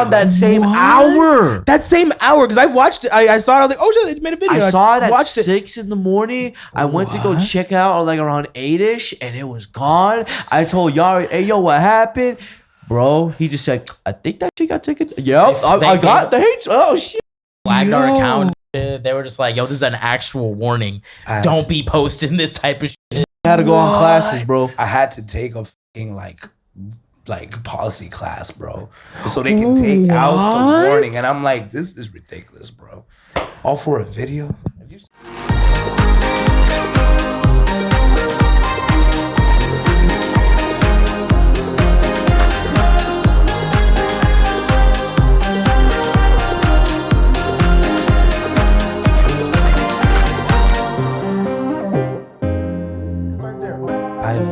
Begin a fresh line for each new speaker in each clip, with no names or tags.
on that same hour.
That same hour, because I watched it. I saw it. I was like, oh shit, they made a video.
I saw it at
watched
6 in the morning. I went to go check out like around 8ish, and it was gone. I told Yari, hey, yo, what happened? Bro, he just said, I think that shit got taken. Yep, I got the hate. Oh, shit.
Flagged our account. They were just like, yo, this is an actual warning. Don't be posting this type of shit.
I had to go on classes, bro.
I had to take a fucking like policy class, bro, so they can take out the warning. And I'm like, this is ridiculous, bro. All for a video.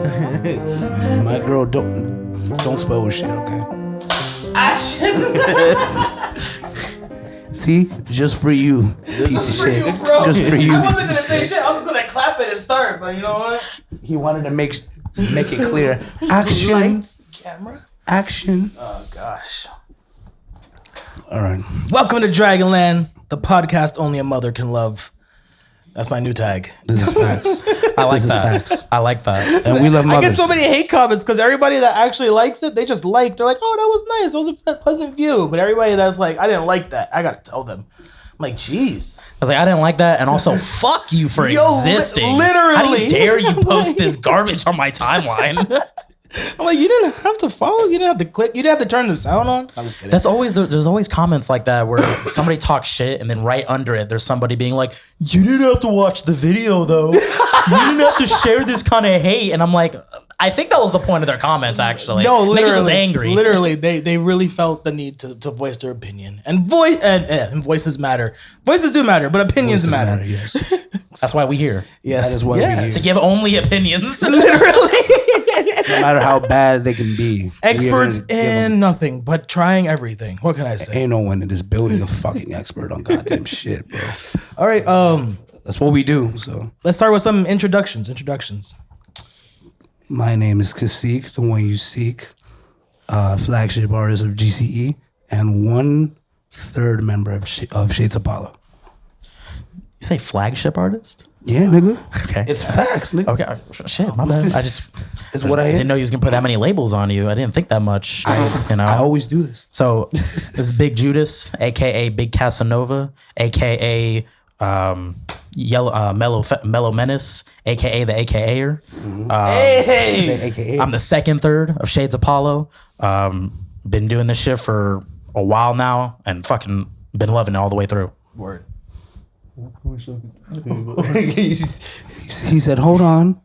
My girl, don't spell with shit, okay?
Action.
See, just for you, piece of shit. Just for you.
I wasn't gonna say shit. I was gonna clap it and start, but you know what?
He wanted to make it clear. Action.
Lights, camera,
action.
Oh gosh.
All right.
Welcome to Dragonland, the podcast only a mother can love. That's my new tag.
This is facts.
I like
This is
that.
facts.
I like that.
And we love mothers.
I get so many hate comments because everybody that actually likes it, they just like. They're like, "Oh, that was nice. That was a pleasant view." But everybody that's like, "I didn't like that," I gotta tell them. I'm like, "Jeez."
I was like, I didn't like that, and also, fuck you for existing.
Literally.
How dare you post this garbage on my timeline?
I'm like, you didn't have to follow. You didn't have to click. You didn't have to turn the sound on. I was kidding.
There's always comments like that where somebody talks shit, and then right under it, there's somebody being like, "You didn't have to watch the video, though. You didn't have to share this kind of hate." And I'm like, I think that was the point of their comments, actually.
No, literally,
Niggas was angry.
Literally, they really felt the need to voice their opinion, and voices matter. Voices do matter, but opinions matter.
Yes.
That's why we here.
Yes,
That is why we're here.
To give only opinions.
Literally,
No matter how bad they can be.
experts
we're gonna give 'em-
in nothing but trying everything. What can I say?
Ain't no one in this building a fucking expert on goddamn shit, bro.
All right,
That's what we do. So
let's start with some introductions.
my name is Kasik, the one you seek, flagship artist of GCE, and 1/3 member of Shades of Palo.
You say flagship artist?
Yeah, nigga.
Okay.
It's facts, nigga.
Okay. Shit, my bad.
It's what I
didn't
am.
know you was gonna put that many labels on you. I didn't think that much.
I always do this.
So this is Big Judas, aka Big Casanova, aka Mellow Menace, aka the AKAer.
Hey,
AKA.
I'm the second third of Shades of Palo. Been doing this shit for a while now, and fucking been loving it all the way through.
word.
He said, hold on.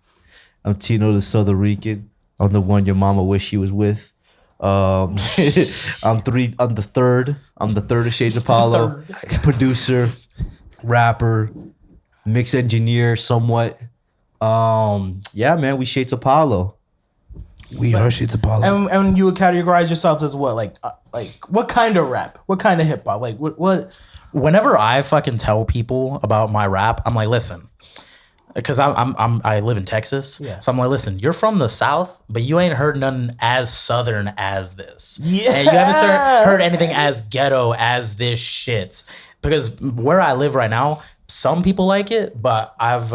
I'm Tino the Southern Rican. I'm the one your mama wish she was with. I'm the third. I'm the third of Shades of Palo. Producer, rapper, mix engineer, somewhat. Yeah, man, we Shades of Palo.
We are Shades of Palo.
And you would categorize yourselves as what? Like what kind of rap? What kind of hip hop? Like what?
Whenever I fucking tell people about my rap, I'm like, listen, because I live in Texas,
Yeah.
so I'm like, listen, you're from the South, but you ain't heard nothing as Southern as this.
Yeah.
And you haven't heard anything as ghetto as this shit. Because where I live right now, some people like it, but I've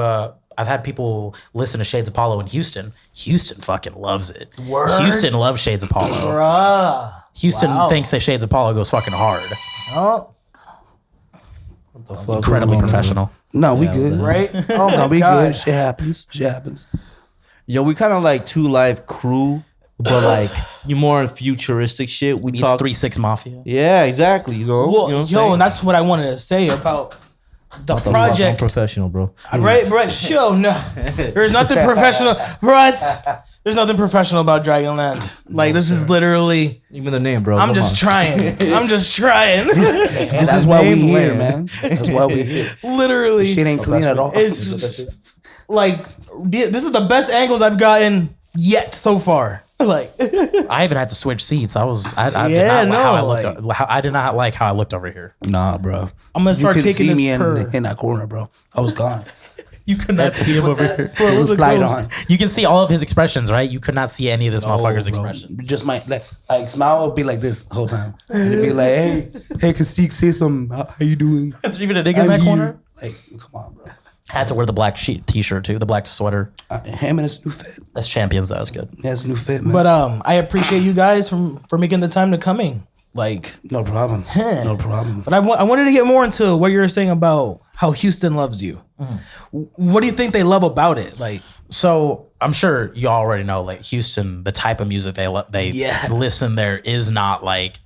had people listen to Shades of Palo in Houston. Houston fucking loves it.
Word?
Houston loves Shades of Palo.
Bruh.
Houston
Wow.
thinks that Shades of Palo goes fucking hard.
Oh,
Incredibly professional.
No, we good.
right? Oh
No,
my
we
god.
good. Shit happens.
Yo, we kind of like Two Live Crew, but like you more on futuristic shit. We
It's
talk
3-6 Mafia.
Yeah, exactly. You know,
Well,
you know what I'm saying?
and that's what I wanted to say about the
I'm
project.
professional, bro.
Right, show no. There's nothing professional, right? There's nothing professional about Dragonland. Like this is literally.
Even the name, bro.
I'm
Come
just
on.
trying.
This is why we here, man. That's why we here.
Literally,
Shit ain't clean at all.
it's like this is the best angles I've gotten yet so far. Like
I even had to switch seats. I did
Yeah,
not like
no,
how I looked. I did not like how I looked over here.
Nah, bro.
I'm gonna start
you couldn't
taking
see
this
me
per.
in that corner, bro. I was gone.
You could not see him over here.
Bro, it was a
Light
ghost.
on.
You can see all of his expressions, right? You could not see any of this motherfucker's
bro.
expressions.
Just like smile would be like this the whole time. And it'd be like, hey, Kasik, say something. How you doing?
Is there even a nigga in that corner?
Like, come on, bro.
Had to wear the black t-shirt too, the black sweater.
Him and his new fit.
That's champions. That was good.
He has a new fit, man.
But I appreciate you guys for making the time to coming. Like,
no problem. No problem.
but I wanted to get more into what you were saying about how Houston loves you. What do you think they love about it? Like,
So I'm sure you already know, like Houston, the type of music they listen there is not like,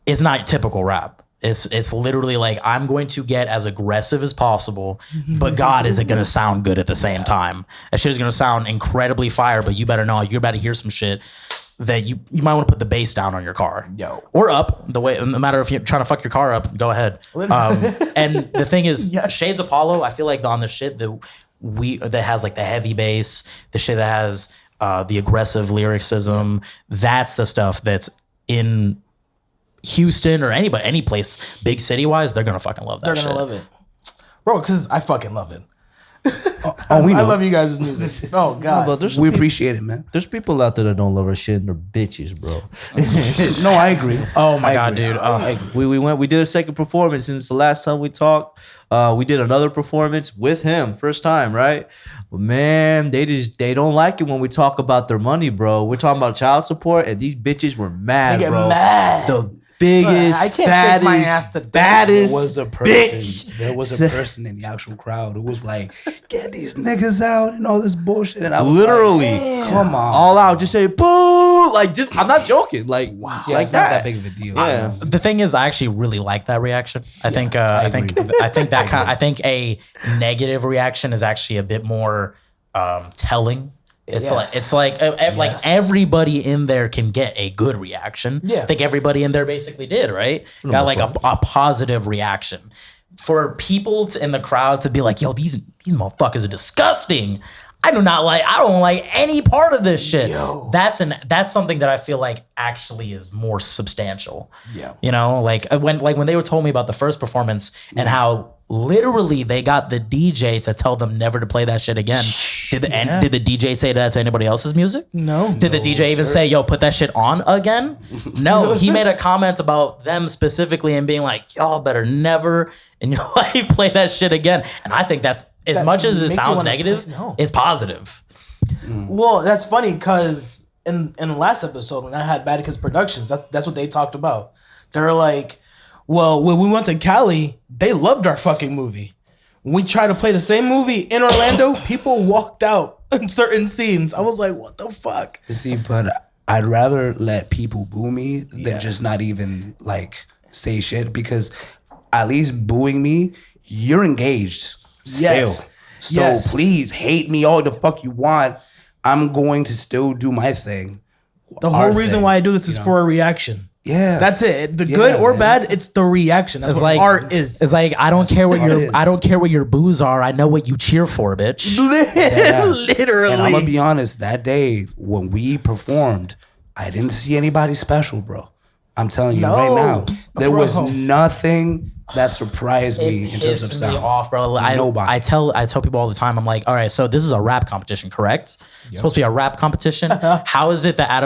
it's not typical rap. It's literally like, I'm going to get as aggressive as possible, but God, is it going to sound good at the same time? That shit is going to sound incredibly fire, but you better know you're about to hear some shit that you might want to put the bass down on your car.
Yo.
Or up, no matter if you're trying to fuck your car up, go ahead. And the thing is,
Yes.
Shades of Palo, I feel like on the shit that has like the heavy bass, the shit that has the aggressive lyricism, that's the stuff that's in Houston or any place, big city wise, they're gonna fucking love that
they're
shit.
gonna love it, bro. Because I fucking love it.
We know.
I love you guys' music. Oh God.
But there's
We appreciate it, man.
there's people out there that don't love our shit and they're bitches, bro.
No, I agree.
Oh my
I
God,
agree.
dude.
I agree.
We did a second performance since the last time we talked. We did another performance with him, first time, right? But man, they don't like it when we talk about their money, bro. We're talking about child support, and these bitches were mad,
They get
bro.
mad.
The biggest,
I can't shake my ass
fattest,
to death.
baddest
There was a person.
bitch.
There was a person in the actual crowd who was like, "Get these niggas out" and all this bullshit. And I was
Literally,
like, "Come on,
all out, just say boo, like just. I'm not joking, like wow,
Yeah,
like
it's not that big of a deal.
Yeah.
The thing is, I actually really like that reaction. I think I think a negative reaction is actually a bit more telling. It's
Yes.
like
Yes.
everybody in there can get a good reaction.
Yeah.
I think everybody in there basically did, right? Got like a positive reaction. For people in the crowd to be like, "Yo, these motherfuckers are disgusting." I don't like any part of this shit.
Yo.
That's something that I feel like actually is more substantial.
Yeah.
You know, like when they were told me about the first performance and how literally they got the DJ to tell them never to play that shit again. Did the DJ say that to anybody else's music?
No.
Did the DJ even say, "Yo, put that shit on again"? No, he made a comment about them specifically and being like, "Y'all better never in your life play that shit again." And I think that's, as much as it
makes me
sounds
wanna
negative,
play- no.
it's positive.
Well, that's funny because in the last episode when I had Badicus Productions, that's what they talked about. They're like, well, when we went to Cali, they loved our fucking movie. When we tried to play the same movie in Orlando, people walked out in certain scenes. I was like, what the fuck?
You see, but I'd rather let people boo me than just not even like say shit, because at least booing me, you're engaged still.
Yes.
So
Yes.
please hate me all the fuck you want. I'm going to still do my thing.
The whole
Our
reason
thing,
why I do this is
you know?
for a reaction.
Yeah.
That's it. The
Yeah,
good or
man.
bad, it's the reaction. That's
It's
what
like
art is.
It's like I don't care what
what it
your
is.
boos are. I know what you cheer for, bitch.
Literally.
And I'm gonna be honest, that day when we performed, I didn't see anybody special, bro. I'm telling you right now. There was
bro.
nothing that surprised me in terms of
Pissed me
sound.
off, bro.
Nobody.
I tell people all the time, I'm like, all right, so this is a rap competition, correct? It's supposed to be a rap competition. How is it that out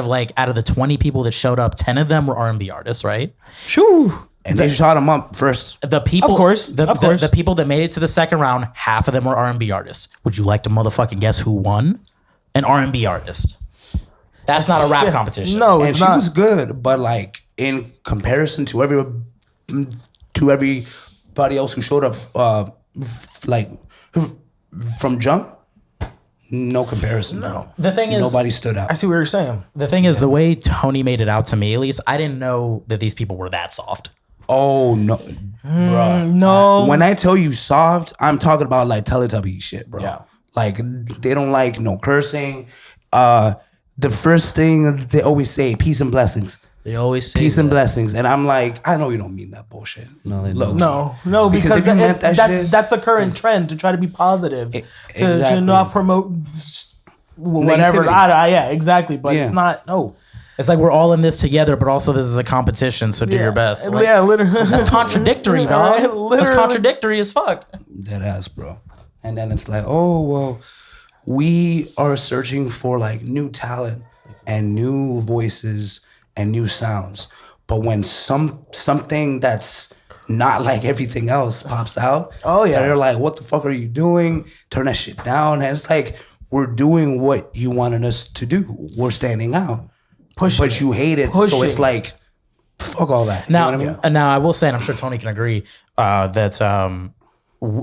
of the 20 people that showed up, 10 of them were R&B artists, right?
Shoo.
And they shot him up first.
The people,
Of course,
the people that made it to the second round, half of them were R&B artists. Would you like to motherfucking guess who won? An R&B artist. That's not a rap competition.
No,
And
it's
she
not.
was good, but like in comparison to everybody else who showed up, like from jump, no comparison. No,
The thing is,
nobody stood out.
I see what you're saying.
the thing is, the way Tony made it out to me, at least, I didn't know that these people were that soft.
Oh no, bro.
No.
When I tell you soft, I'm talking about like Teletubby shit, bro.
Yeah.
Like they don't like no cursing. The first thing they always say, peace and blessings.
They always say
Peace and
that.
blessings. And I'm like, I know you don't mean that bullshit.
No, they
Look,
don't.
No,
Because
because
if you meant that
that's
shit-
that's the current trend to try to be positive, to
exactly.
not promote whatever.
Negativity.
Yeah, exactly. But it's
Yeah.
not. No.
It's like we're all in this together, but also this is a competition, so do your best. Like,
yeah, literally.
that's contradictory,
All
dog.
right,
That's
literally.
contradictory as fuck.
Dead ass, bro. and then it's like, oh well, we are searching for like new talent and new voices and new sounds. But when something that's not like everything else pops out,
Oh, yeah.
they're like, what the fuck are you doing? Turn that shit down. And it's like, we're doing what you wanted us to do. We're standing out.
Pushing
But
it.
you hate it. So
Pushing.
it's like, fuck all that. You
Now,
know what I mean?
now I will say, and I'm sure Tony can agree, that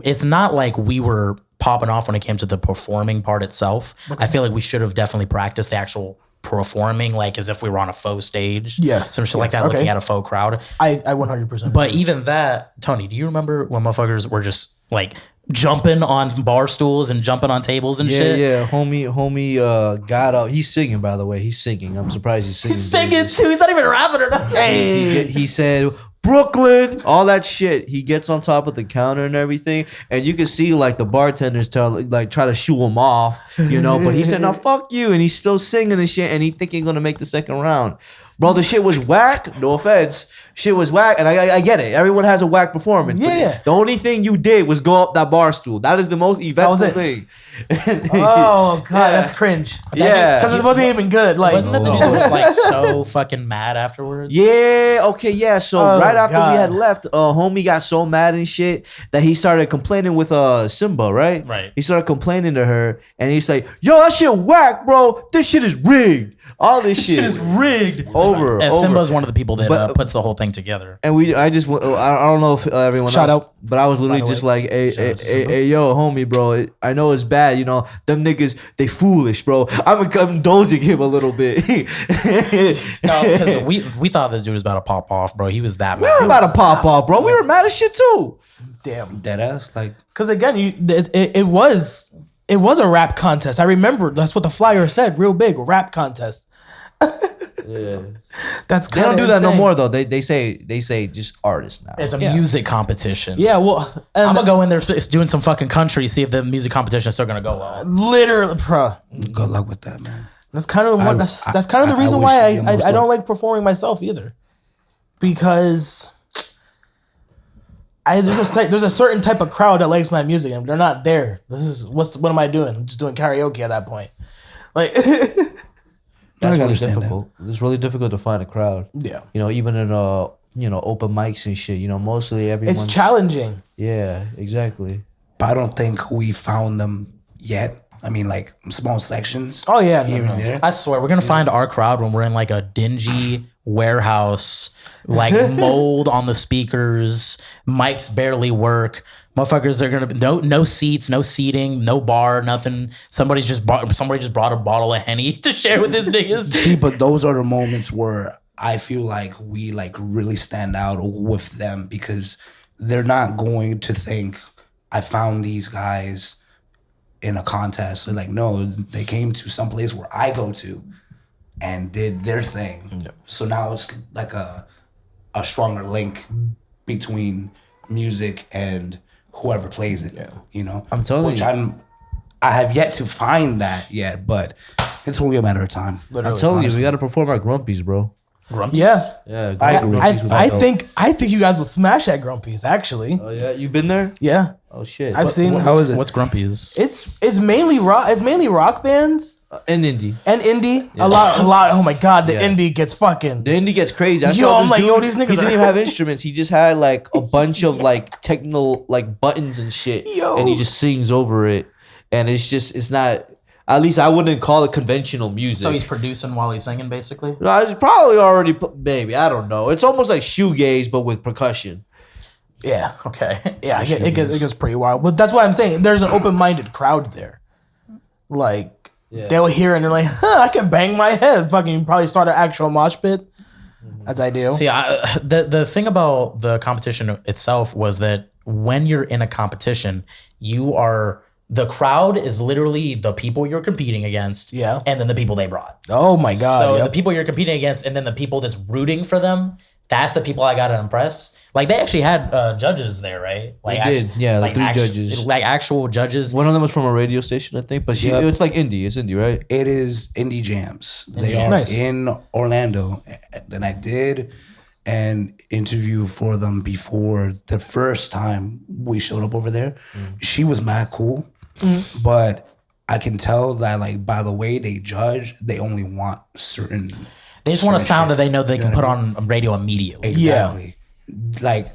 it's not like we were popping off when it came to the performing part itself. I feel like we should have definitely practiced the actual performing, like as if we were on a faux stage.
Yes,
some shit like
yes,
that, looking
okay.
at a faux crowd.
I 100%.
But even that, Tony, do you remember when motherfuckers were just like jumping on bar stools and jumping on tables and
Yeah,
shit?
yeah. Homie got up. He's singing, by the way. He's singing. I'm surprised he's singing.
He's singing too. He's not even rapping or nothing.
He said Brooklyn, all that shit. He gets on top of the counter and everything, and you can see like the bartenders try to shoo him off, But he said, "No, fuck you," and he's still singing and shit, and he thinking gonna make the second round. Bro, the shit was whack. No offense, shit was whack, and I get it. Everyone has a whack performance. but
Yeah.
the only thing you did was go up that bar stool. That is the most eventful
it.
thing.
oh god, that's cringe.
Yeah.
Because it wasn't even good. Like,
Wasn't that the dude that was like so fucking mad afterwards?
Yeah, okay, yeah. So
Oh,
right after
God.
we had left, homie got so mad and shit that he started complaining with Simba, right?
Right.
He started complaining to her, and he's like, "Yo, that shit whack, bro. This shit is rigged. All this shit is
rigged.
over."
Yeah,
over.
Simba's one of the people that
But-
puts the whole thing together.
And I don't know if everyone
Shout
else,
out.
but I was literally
By the
just
way.
like, hey,
Shout
hey,
out to
hey,
Simba.
hey, yo, homie, bro. I know it's bad, them niggas, they foolish, bro. I'm indulging him a little bit.
No, because we thought this dude was about to pop off, bro. He was that
We were
mad.
about to pop off, bro. We were mad as shit too.
damn.
Dead ass. Like,
Because again, it was a rap contest. I remember that's what the flyer said, real big rap contest.
Yeah.
That's
They
kind
don't
of
do that no more though. They say just artists now.
It's a
Yeah.
music competition.
Yeah, well, and
I'm gonna go in there doing some fucking country, see if the music competition is still gonna go well.
literally, bruh.
good luck with that, man.
That's kind of the one. That's kind of the
I
reason
wish
why
you almost
I don't
luck.
like performing myself either, because there's a certain type of crowd that likes my music and they're not there. What am I doing? I'm just doing karaoke at that point. Like,
That's really
understand that.
difficult. It's really difficult to find a crowd.
yeah,
Even in open mics and shit. Mostly everyone's
it's challenging.
Yeah, exactly.
But I don't think we found them yet. I mean, like small sections.
Oh yeah, no,
Here
no.
and there.
I swear, we're gonna find our crowd when we're in like a dingy warehouse, like mold on the speakers, mics barely work. Motherfuckers are gonna be no seats, no seating, no bar, nothing. Somebody just brought a bottle of Henny to share with his niggas.
See, but those are the moments where I feel like we like really stand out with them because they're not going to think I found these guys in a contest. They're like, no, they came to some place where I go to and did their thing. So now it's like a stronger link between music and whoever plays it.
I'm telling
Which
you.
I have yet to find that yet, but it's only a matter of time.
I'm telling you, we got to perform our Grumpies, bro.
Yeah,
Yeah,
I agree.
I think you guys will smash at Grumpy's. Actually,
Oh yeah, you been there?
yeah,
Oh shit.
I've seen.
How is it?
What's Grumpy's?
It's mainly rock. It's mainly rock bands
And indie.
and indie. A lot. Oh my god, the
Yeah.
indie gets fucking.
The indie gets crazy. I
Yo,
saw
I'm
this
like,
dude,
yo, these niggas
he didn't
are-
even have instruments. He just had like a bunch of like techno like buttons and shit.
Yo.
And he just sings over it. And it's not, at least I wouldn't call it conventional music.
So he's producing while he's singing, basically.
No, it's probably already, maybe, I don't know. It's almost like shoegaze, but with percussion.
Yeah,
Okay.
yeah, it gets pretty wild. But that's why I'm saying there's an open-minded crowd there. Like they'll hear it and they're like, "Huh, I can bang my head." Fucking probably start an actual mosh pit, as I do.
See, the thing about the competition itself was that when you're in a competition, the crowd is literally the people you're competing against,
Yeah.
and then the people they brought.
Oh my god!
So
yep.
the people you're competing against, and then the people that's rooting for them, that's the people I gotta impress. Like they actually had judges there, right? Like
They did, yeah, like three judges.
like actual judges.
One of them was from a radio station, I think. But
Yep.
it's like indie. It's indie, right?
It is Indie Jams. They
Jams.
are
Nice.
in Orlando. And I did an interview for them before the first time we showed up over there. She was mad cool, but I can tell that like by the way they judge, they only want certain.
They just want a sound that they know they
You
can
know
put
what I mean?
on radio immediately.
Exactly. Like,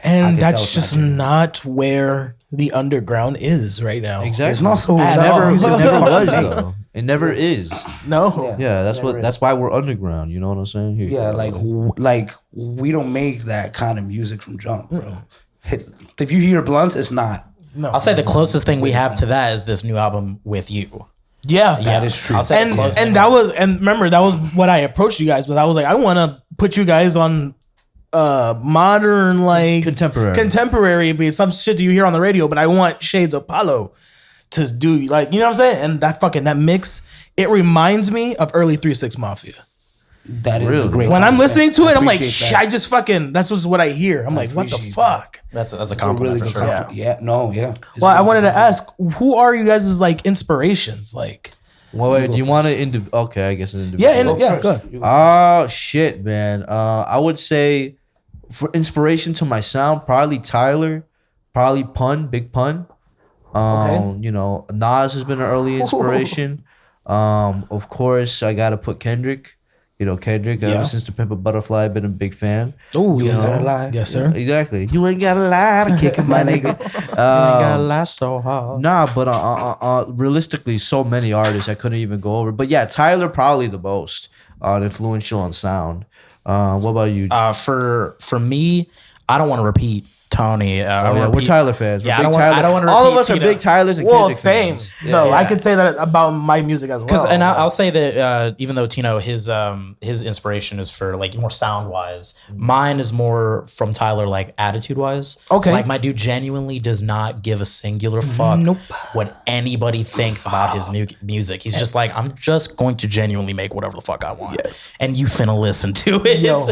And
can tell
that's
it's
just
not genuine.
not where the underground is right now.
Exactly.
it's not so.
At
It never,
all.
it never was though. It never is.
No.
Yeah, that's
Never
what.
is.
That's why we're underground. You know what I'm saying? Here you
Yeah,
go.
like we don't make that kind of music from jump, bro. If you hear blunts, it's not.
No.
I'll say the closest thing we have to that is this new album with you.
Yeah.
That is true.
I'll say the
And
closest
and
thing.
that was and remember that was what I approached you guys with. I was like, I want to put you guys on modern like contemporary but some shit that you hear on the radio, but I want Shades of Palo to do like, you know what I'm saying? And that mix, it reminds me of early 3-6 Mafia.
That is
Really?
a great.
When I'm listening to it, I'm like,
appreciate that.
I just fucking that's just what I hear. I'm like, what the
appreciate
fuck?
that's a
It's a
compliment
really
for
good
sure.
compliment. Yeah, no, yeah. It's
Well, I
really
wanted
good
to ask, who are you guys' like inspirations? Like,
Well, wait, do you want to okay, I guess an individual.
yeah, go ahead.
Oh shit, man. I would say for inspiration to my sound, probably Tyler, probably Pun, Big Pun. You know, Nas has been an early inspiration. Of course, I gotta put Kendrick. You know, Kendrick.
Yeah.
Ever since The Pimp a Butterfly, I've been a big fan.
Oh,
You
yes,
know?
sir.
lie.
Yes, sir.
Exactly. You ain't got a lie to kick my nigga.
last so hard.
Nah, but realistically, so many artists I couldn't even go over. But yeah, Tyler probably the most influential on sound. What about you?
For me, I don't want to repeat Tony.
We're Tyler fans. We're
Yeah,
big
I
Tyler.
don't want to.
All of us are big Tylers and
Well,
Kendrick
same.
fans.
No,
Yeah.
I could say that about my music as well.
And I'll say that even though Tino, his inspiration is for like more sound wise, mine is more from Tyler like attitude wise.
Okay.
Like my dude genuinely does not give a singular fuck
Nope.
what anybody thinks about his music. He's just like, I'm just going to genuinely make whatever the fuck I want.
Yes.
And you finna listen to it.
Yo.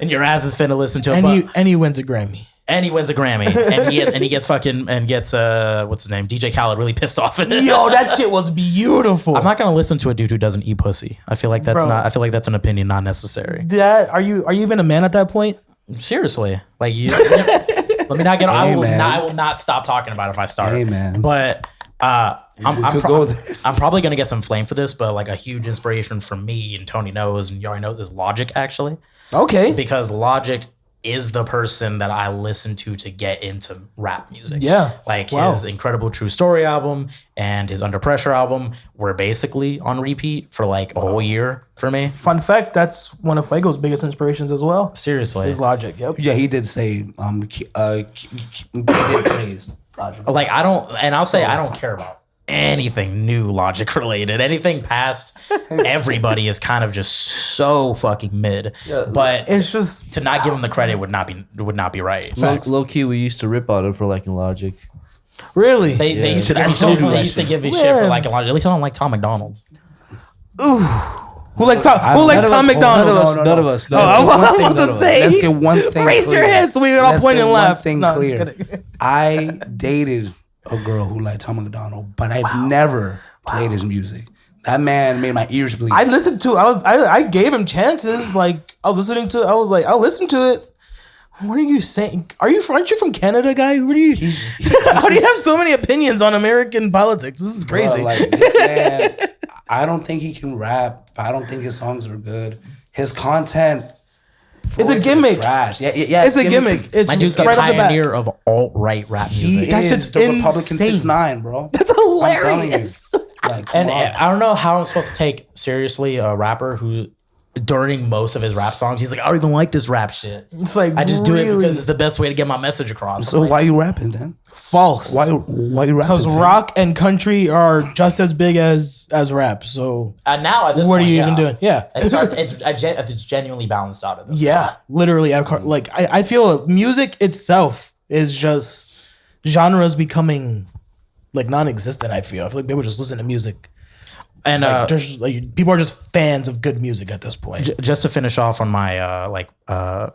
And your ass is finna listen to it.
and he wins a Grammy.
And he wins a Grammy, and he gets fucking and gets what's his name, DJ Khaled, really pissed off.
Yo, that shit was beautiful.
I'm not gonna listen to a dude who doesn't eat pussy. I feel like that's
Bro.
not. I feel like that's an opinion not necessary.
That are you even a man at that point?
Seriously, like you. Let me not get. I will
man.
not. I will not stop talking about it if I start.
Hey, man.
But I'm
could go there.
I'm probably gonna get some flame for this, but like a huge inspiration for me and Tony knows, and you already know this, Logic actually,
Okay.
because Logic is the person that I listen to get into rap music.
Yeah.
Like
Wow.
his Incredible True Story album and his Under Pressure album were basically on repeat for like a whole year for me.
Fun fact, that's one of Fuego's biggest inspirations as well.
Seriously.
His Logic. Yep.
Yeah, he did say he did praise Logic.
Like I don't, and I'll say I don't care about anything new Logic related. Anything past everybody is kind of just so fucking mid. But
It's just
to not give him the credit would not be right.
Low key, we used to rip on him for liking Logic.
really.
They used to
I
give
still
me
do
shit.
that
They used to
shit.
give me shit for liking Logic. At least I don't like Tom McDonald.
Who likes Tom? Who likes Tom McDonald?
None of us.
Oh, I
one
was
thing,
about to
none of us.
say.
Let's get one thing
Raise your
clear.
hand so we can all
Let's
point
get
and
one
laugh.
thing
No, I'm just
clear.
kidding.
I dated a girl who liked Tom McDonald, but I've never played his music. That man made my ears bleed.
I listened to. I gave him chances. Like I was listening to. I was like, I'll listen to it. What are you saying? Aren't you from Canada, guy? What are you? How do you have so many opinions on American politics? This is crazy.
Bro, like this man, I don't think he can rap. I don't think his songs are good. His content,
It's a gimmick.
Trash. Yeah.
It's a gimmick. It's
My dude's the
right off the bat.
pioneer of alt-right rap
He
music.
That
is
shit's
the Republican
insane.
6ix9ine, bro.
That's
I'm telling you.
hilarious.
Like, come
And
on.
I don't know how I'm supposed to take seriously a rapper who, during most of his rap songs, he's like, I don't even like this rap shit.
It's like
I just do it
really
because it's the best way to get my message across.
So why you rapping then?
false.
Why you rapping?
Because
fam?
rock and country are just as big as rap. So
Now at this
what are
point,
you
yeah.
even doing? Yeah.
It's genuinely balanced out at this point.
Yeah, literally. I feel music itself is just genres becoming like non-existent. I feel like people just listen to music.
And
Like people are just fans of good music at this point.
just to finish off on my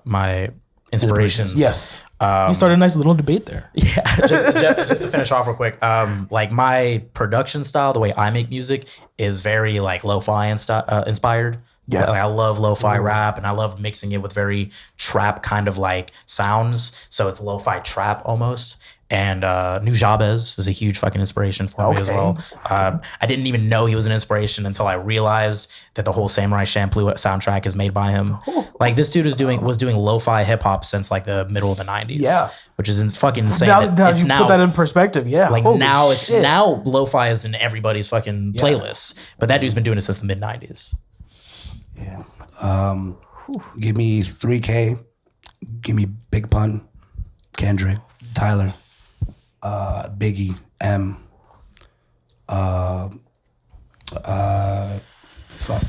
my inspirations.
Yes, you started a nice little debate there.
Yeah, just to finish off real quick, like my production style, the way I make music is very like lo-fi inspired.
Yes.
Like, I love lo-fi rap, and I love mixing it with very trap kind of like sounds. So it's lo-fi trap almost. And Nujabes is a huge fucking inspiration for me as well. I didn't even know he was an inspiration until I realized that the whole Samurai Champloo soundtrack is made by him. Like, this dude was doing lo-fi hip hop since like the middle of the 90s.
Yeah.
Which is fucking insane.
Now,
It's
you
now
put that in perspective. Yeah.
like
Holy
now
shit.
now lo-fi is in everybody's fucking playlists. But that dude's been doing it since the mid 90s.
Yeah. Give me 3K. Give me Big Pun, Kendrick, Tyler, Biggie, M. Fuck.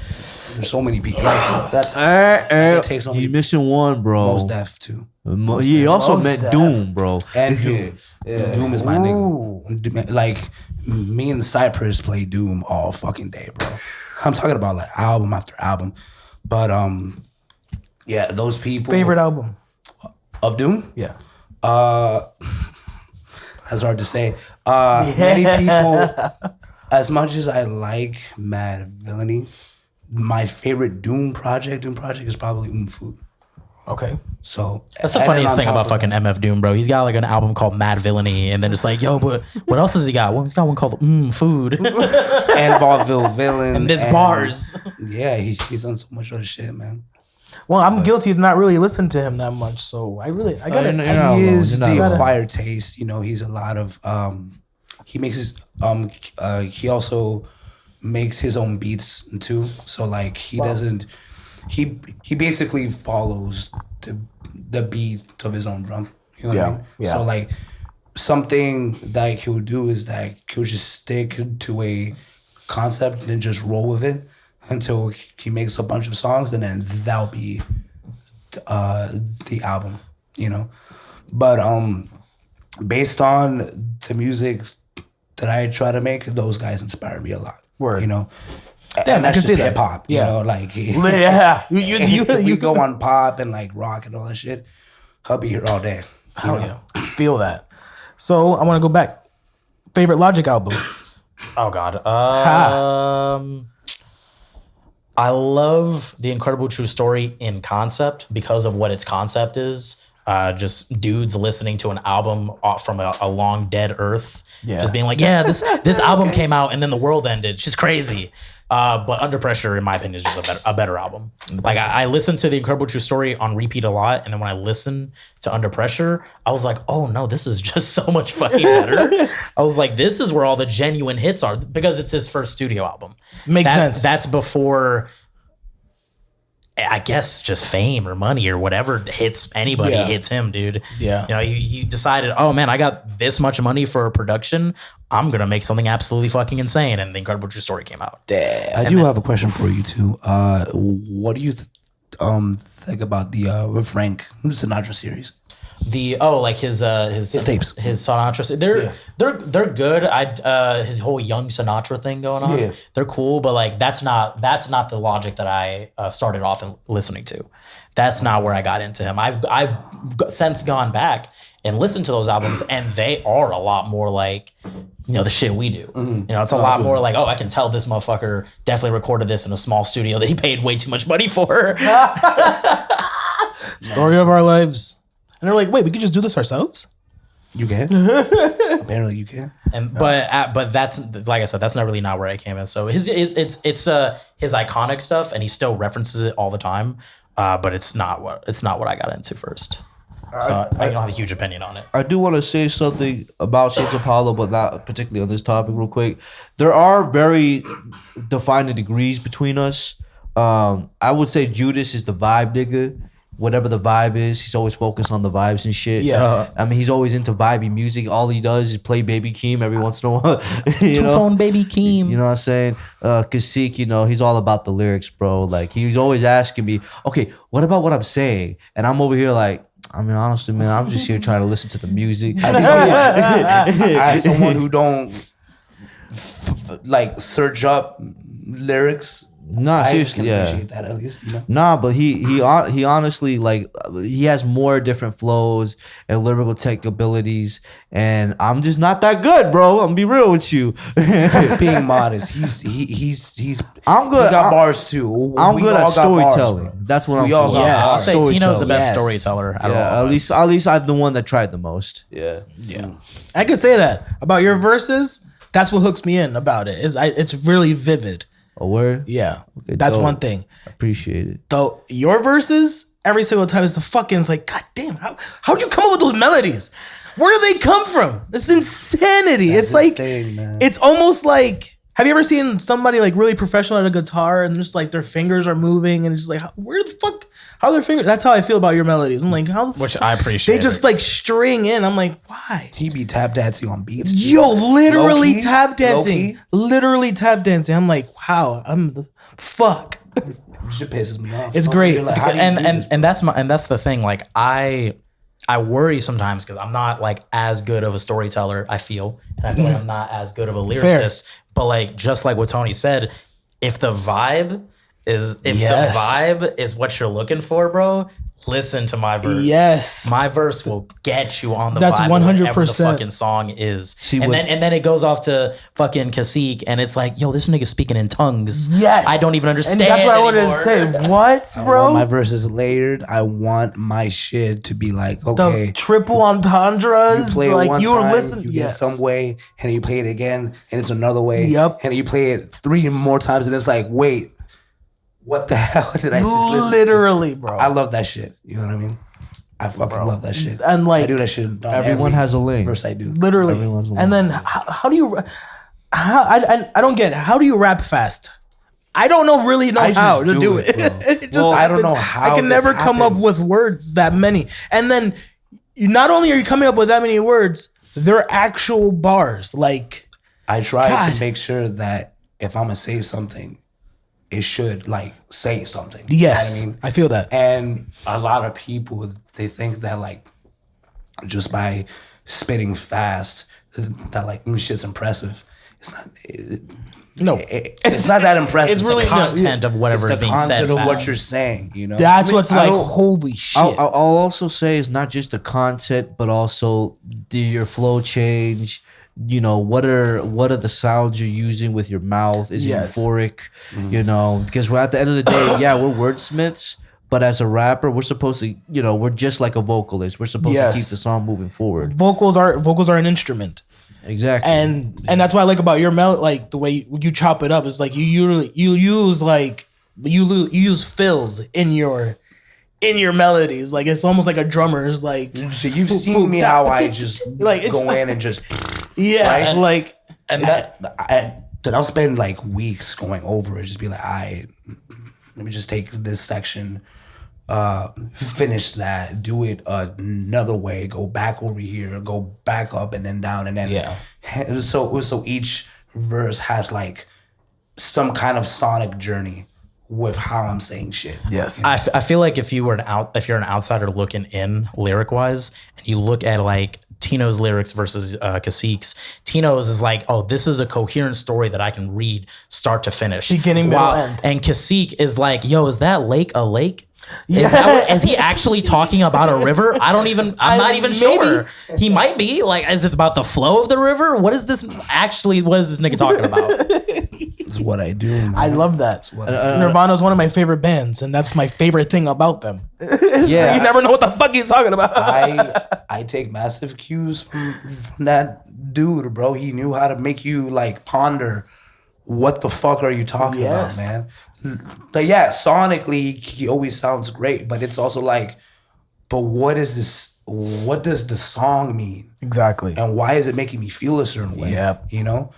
There's so many people. Like, that takes only
You missing one, bro.
Most Def too.
He also
Mos
met
Def.
Doom, bro.
And Doom. Doom is my nigga. Like, me and Cypress play Doom all fucking day, bro. I'm talking about like album after album. But yeah, those people.
Favorite album?
Of Doom?
Yeah.
That's hard to say. Many people, as much as I like Mad Villainy, my favorite Doom project is probably Food.
Okay.
So
That's the
and then
funniest
on
thing
top
about
of
fucking
that-
MF Doom, bro. He's got like an album called Mad Villainy, and then it's like, yo, but what else has he got? Well, he's got one called Food.
and Vaudeville Villain.
And there's bars.
Yeah, he's done so much other shit, man.
Well, I'm guilty to not really listen to him that much, so I got
you're not
it.
alone.
He is
You're not
the
alone.
acquired taste. You know, he's a lot of he makes his he also makes his own beats too. So like he doesn't he basically follows the beat of his own drum. You know what I mean?
Yeah.
So like something that he'll do is that he'll just stick to a concept and just roll with it until he makes a bunch of songs, and then that'll be the album, you know. But based on the music that I try to make, those guys inspire me a lot.
Word.
You know.
Damn,
And
I
that's
can see
just
that.
hip hop,
Yeah.
you know, like
Yeah.
you go on pop and like rock and all that shit. I'll be here all day. you
Hell
know?
yeah. Feel that. So I want to go back. Favorite Logic album?
Oh God. I love The Incredible True Story in concept because of what its concept is. Just dudes listening to an album from a long dead earth.
Yeah.
Just being like, yeah, this album came out and then the world ended. She's crazy. But Under Pressure, in my opinion, is just a better album. Like I listened to The Incredible True Story on repeat a lot, and then when I listened to Under Pressure, I was like, oh no, this is just so much fucking better. I was like, this is where all the genuine hits are, because it's his first studio album.
Makes sense.
That's before, I guess, just fame or money or whatever hits anybody,
Yeah.
hits him, dude.
Yeah.
You know, you decided, oh man, I got this much money for a production. I'm going to make something absolutely fucking insane. And The Incredible True Story came out.
I do have a question for you too. What do you think about the Frank Sinatra series?
Like his
tapes.
his Sinatra. They're good. His whole young Sinatra thing going on.
Yeah.
They're cool, but like that's not the Logic that I started off listening to. That's not where I got into him. I've since gone back and listened to those albums, and they are a lot more like, you know, the shit we do. You know, it's a lot more like, oh, I can tell this motherfucker definitely recorded this in a small studio that he paid way too much money for.
Story of our lives. And they're like, wait, we could just do this ourselves?
You can. Apparently, you can.
And but that's, like I said, that's not really not where I came in. So it's his iconic stuff, and he still references it all the time. But it's not what I got into first. So I don't have a huge opinion on it.
I do want to say something about Shades of Palo, but not particularly on this topic real quick. There are very defining degrees between us. I would say Judas is the vibe nigga. Whatever the vibe is, he's always focused on the vibes and shit.
Yes.
I mean, he's always into vibey music. All he does is play Baby Keem every once in a while. You know?
Two-phone Baby Keem.
You know what I'm saying? Kasik, you know, he's all about the lyrics, bro. Like, he's always asking me, okay, what about what I'm saying? And I'm over here like, I mean, honestly, man, I'm just here trying to listen to the music.
As someone who don't like search up lyrics
Nah,
I
seriously,
can
yeah.
appreciate that at least, you know.
Nah, but he honestly, like, he has more different flows and lyrical tech abilities, and I'm just not that good, bro. I'm gonna be real with you.
He's being modest. He's
I'm good.
He got
I'm-
bars too.
I'm
We
good
all
at
got bars,
storytelling.
bro.
That's what
We
I'm
all
for.
got
Yes.
I'll
bars.
say Tino's the
Storytelling.
best
Yes.
storyteller out of all
Yeah,
of
at
us.
least I'm the one that tried the most. Yeah.
I can say that about your verses. That's what hooks me in about it. It's really vivid.
A word.
Yeah,
Okay,
that's
dope.
one thing.
Appreciate it.
Though your verses, every single time it's it's like, God damn, how'd you come up with those melodies? Where do they come from? It's insanity.
That's
it's
the
like
thing, man.
it's almost like, have you ever seen somebody like really professional at a guitar and just like their fingers are moving and it's just like, where the fuck, how are their fingers? That's how I feel about your melodies. I'm like, how the
Which
fuck?
I appreciate.
They just like string in. I'm like, why?
He be tap dancing on beats.
Yo, literally
Low-key?
tap dancing.
Low-key?
Literally tap dancing. I'm like, wow, fuck.
Shit pisses me off.
It's great.
You're like, how do you do this,
and that's the thing. Like I worry sometimes because I'm not like as good of a storyteller. I feel, and I feel like I'm not as good of a lyricist. But like just like what Tony said, if the vibe is what you're looking for, bro, listen to my verse.
Yes.
My verse will get you on the
That's
vibe of whatever the
100%.
fucking song is.
See,
and
what-
then it goes off to fucking Cacique and it's like, yo, this nigga speaking in tongues.
Yes.
I don't even understand.
And that's what I wanted to
anymore.
say. What,
I
bro?
want my verses layered. I want my shit to be like,
The
okay,
triple entendres.
you play it
like
one
you were
time,
listening.
you
Yes.
get some way, and you play it again, and it's another way.
Yep.
And you play it 3 more times, and it's like, wait, what the hell did I just listen to?
Literally, bro.
I love that shit. You know what I mean? I fucking love that shit.
And, like,
I do that shit. On
Everyone
every
has a lane.
verse I do.
Literally.
Everyone's
And then how do you? I don't get it. How do you rap fast? I don't know
I just
how to
do
do
it,
it.
bro.
It just
Well, I don't
happens.
know how
I can
this
never come up
happens.
with words that many. And then you not only are you coming up with that many words, they're actual bars. Like
I try
God.
to make sure that if I'm gonna say something, it should like say something.
yes,
You know what I mean?
I feel that.
And a lot of people, they think that like just by spitting fast, that like shit's impressive. It's not.
No,
It's not that impressive.
it's really-
The content of whatever
it's
is
the
being said.
content of what
fast.
you're saying. You know.
That's what's
I
like.
don't-
Holy shit!
I'll also say it's not just the content, but also your flow change. You know, what are the sounds you're using with your mouth? Is
Yes.
it euphoric? You know, because we're at the end of the day, yeah, we're wordsmiths, but as a rapper, we're supposed to, you know, we're just like a vocalist. We're supposed
Yes.
to keep the song moving forward.
vocals are an instrument.
Exactly.
And that's what I like about your like the way you chop it up is like you use like you use fills in your melodies. Like it's almost like a drummer's like
So you've
boop,
seen
boop,
me
da,
how
da,
I
da,
just
like, it's
go
like-
in and just
yeah,
Right?
like
And that
then I'll spend like weeks going over it, just be like, let me just take this section, finish that, do it another way, go back over here, go back up and then down and then
Yeah.
So each verse has like some kind of sonic journey with how I'm saying shit.
yes,
I feel like if you're an outsider looking in lyric wise, and you look at like Tino's lyrics versus Cacique's, Tino's is like, oh, this is a coherent story that I can read start to finish,
Beginning, middle, end.
And Cacique is like, yo, is that lake a lake? Is he actually talking about a river? I'm not even sure. He might be. Like, is it about the flow of the river? What is this nigga talking about?
It's what I do, man.
I love that.
what I
Nirvana is one of my favorite bands, and that's my favorite thing about them.
yeah.
You never know what the fuck he's talking about.
I take massive cues from that dude, bro. He knew how to make you like ponder what the fuck are you talking
Yes.
about, man. But yeah, sonically he always sounds great, but it's also like, but what is this? What does the song mean?
Exactly.
And why is it making me feel a certain way?
Yep.
You know?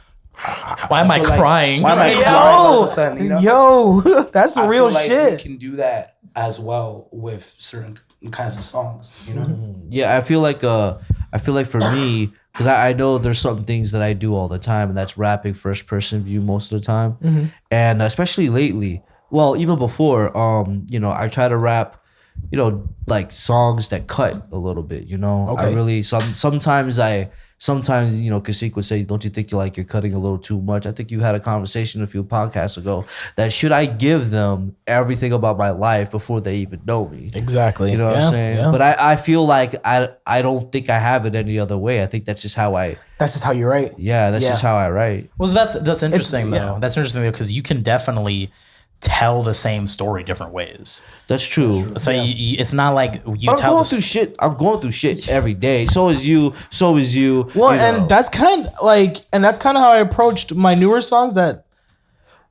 Why am I
feel like-
crying?
why am I crying all of a sudden, you know?
Yo, that's
I
real
feel like
shit.
we can do that as well with certain kinds of songs, you know?
Yeah, I feel like for me, because I know there's some things that I do all the time, and that's rapping first person view most of the time, and especially lately. Well, even before, you know, I try to rap, you know, like songs that cut a little bit. You know, I
Okay.
really sometimes I sometimes, Kasik would say, don't you think you're cutting a little too much? I think you had a conversation a few podcasts ago that should I give them everything about my life before they even know me?
Exactly.
You know what I'm saying?
Yeah.
But I feel like I don't think I have it any other way. I think that's just how
That's just how you write.
that's just how I write.
Well, that's interesting though.
yeah.
That's interesting though because you can definitely tell the same story different ways.
That's true.
So it's not like you
I'm
tell
going
the
through shit. I'm going through shit every day. So is you. So is you.
Well,
you know.
and that's kind of how I approached my newer songs. That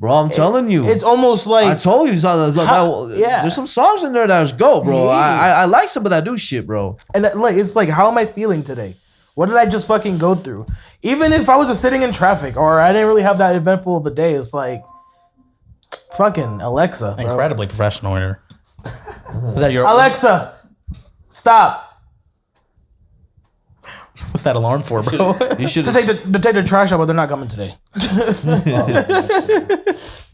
Bro, I'm telling you.
it's almost
I
like
told you.
yeah.
There's some songs in there that was go, bro. I like some of that new shit, bro.
and it's like, how am I feeling today? What did I just fucking go through? Even if I was just sitting in traffic or I didn't really have that eventful of a day, it's like fucking Alexa, bro.
incredibly professional here. Is that your
Alexa, stop.
What's that alarm for, bro?
You should
To take the trash out, but they're not coming today.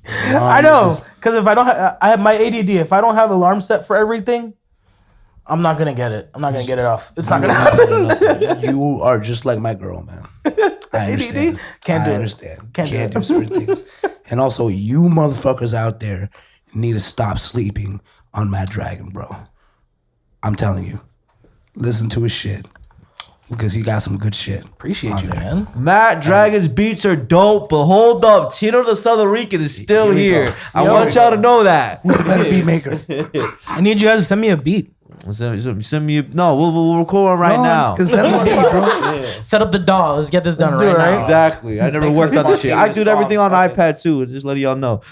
I know, because if I don't, I have my ADD. If I don't have alarm set for everything, I'm not gonna get it. I'm not gonna get it off. It's not gonna happen.
You are just like my girl, man. I understand.
Can't do
I
it.
understand.
Can't do it.
do certain things. And also, you motherfuckers out there need to stop sleeping on Mad Dragon, bro. I'm telling you. Listen to his shit. Because he got some good shit.
Appreciate
on
you,
there.
man.
Matt Dragon's beats are dope, but hold up, Tito the Southern Rican is still
Here we
here.
go.
I want y'all to know that.
We got a beat maker.
I need you guys to send me a beat.
Send me. We'll record one right now.
Because that would be, bro.
Set up the DAW. Let's get this done
Let's do
right
it,
now.
right?
Exactly. I never worked on this shit. I do everything on
Fuck it.
iPad too. Just letting y'all know.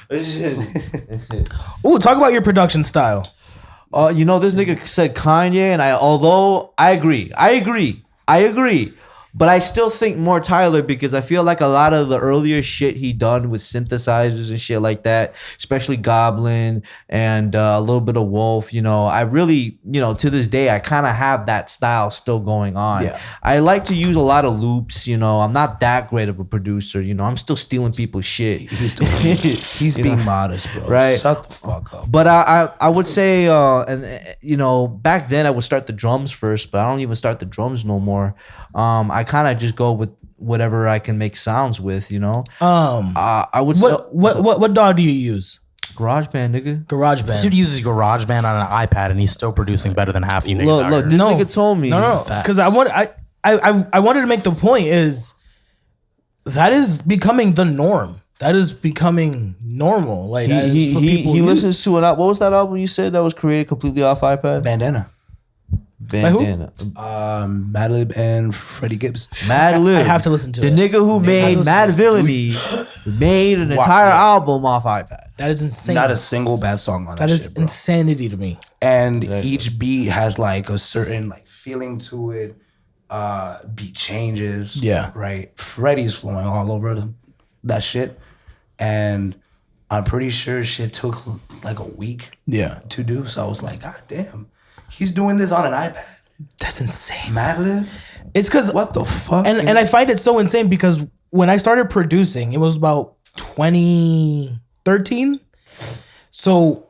Ooh, talk about your production style.
This nigga said Kanye, and although I agree, but I still think more Tyler because I feel like a lot of the earlier shit he done with synthesizers and shit like that, especially Goblin and a little bit of Wolf, I really, to this day, I kind of have that style still going on.
Yeah.
I like to use a lot of loops, I'm not that great of a producer, I'm still stealing people's shit.
He's being modest, bro.
Right.
Shut the fuck up.
But I would say, back then I would start the drums first, but I don't even start the drums no more. I kind of just go with whatever I can make sounds with, I would say
What DAW do you use?
GarageBand, nigga.
GarageBand.
Dude uses GarageBand on an iPad and he's still producing better than half you niggas
Look,
out
look,
here.
this
No.
nigga told me.
No, because I wanted to make the point is that is becoming the norm. That is becoming normal. Like that is what people
He
use.
listens to what was that album you said that was created completely off iPad?
Bandana.
Bandana.
Madlib and Freddie Gibbs.
Madlib.
I have to listen to
the
it.
nigga who made Mad Villainy made an entire album off iPad.
That is insane.
Not a single bad song on that,
That is
shit, bro.
insanity to me.
And each beat has like a certain like feeling to it. Beat changes.
Yeah.
Right. Freddie's flowing all over that shit. And I'm pretty sure shit took like a week
Yeah.
to do. So I was like, God damn. He's doing this on an iPad.
That's insane.
Madlib?
It's because
What the fuck?
and I find it so insane because when I started producing, it was about 2013. So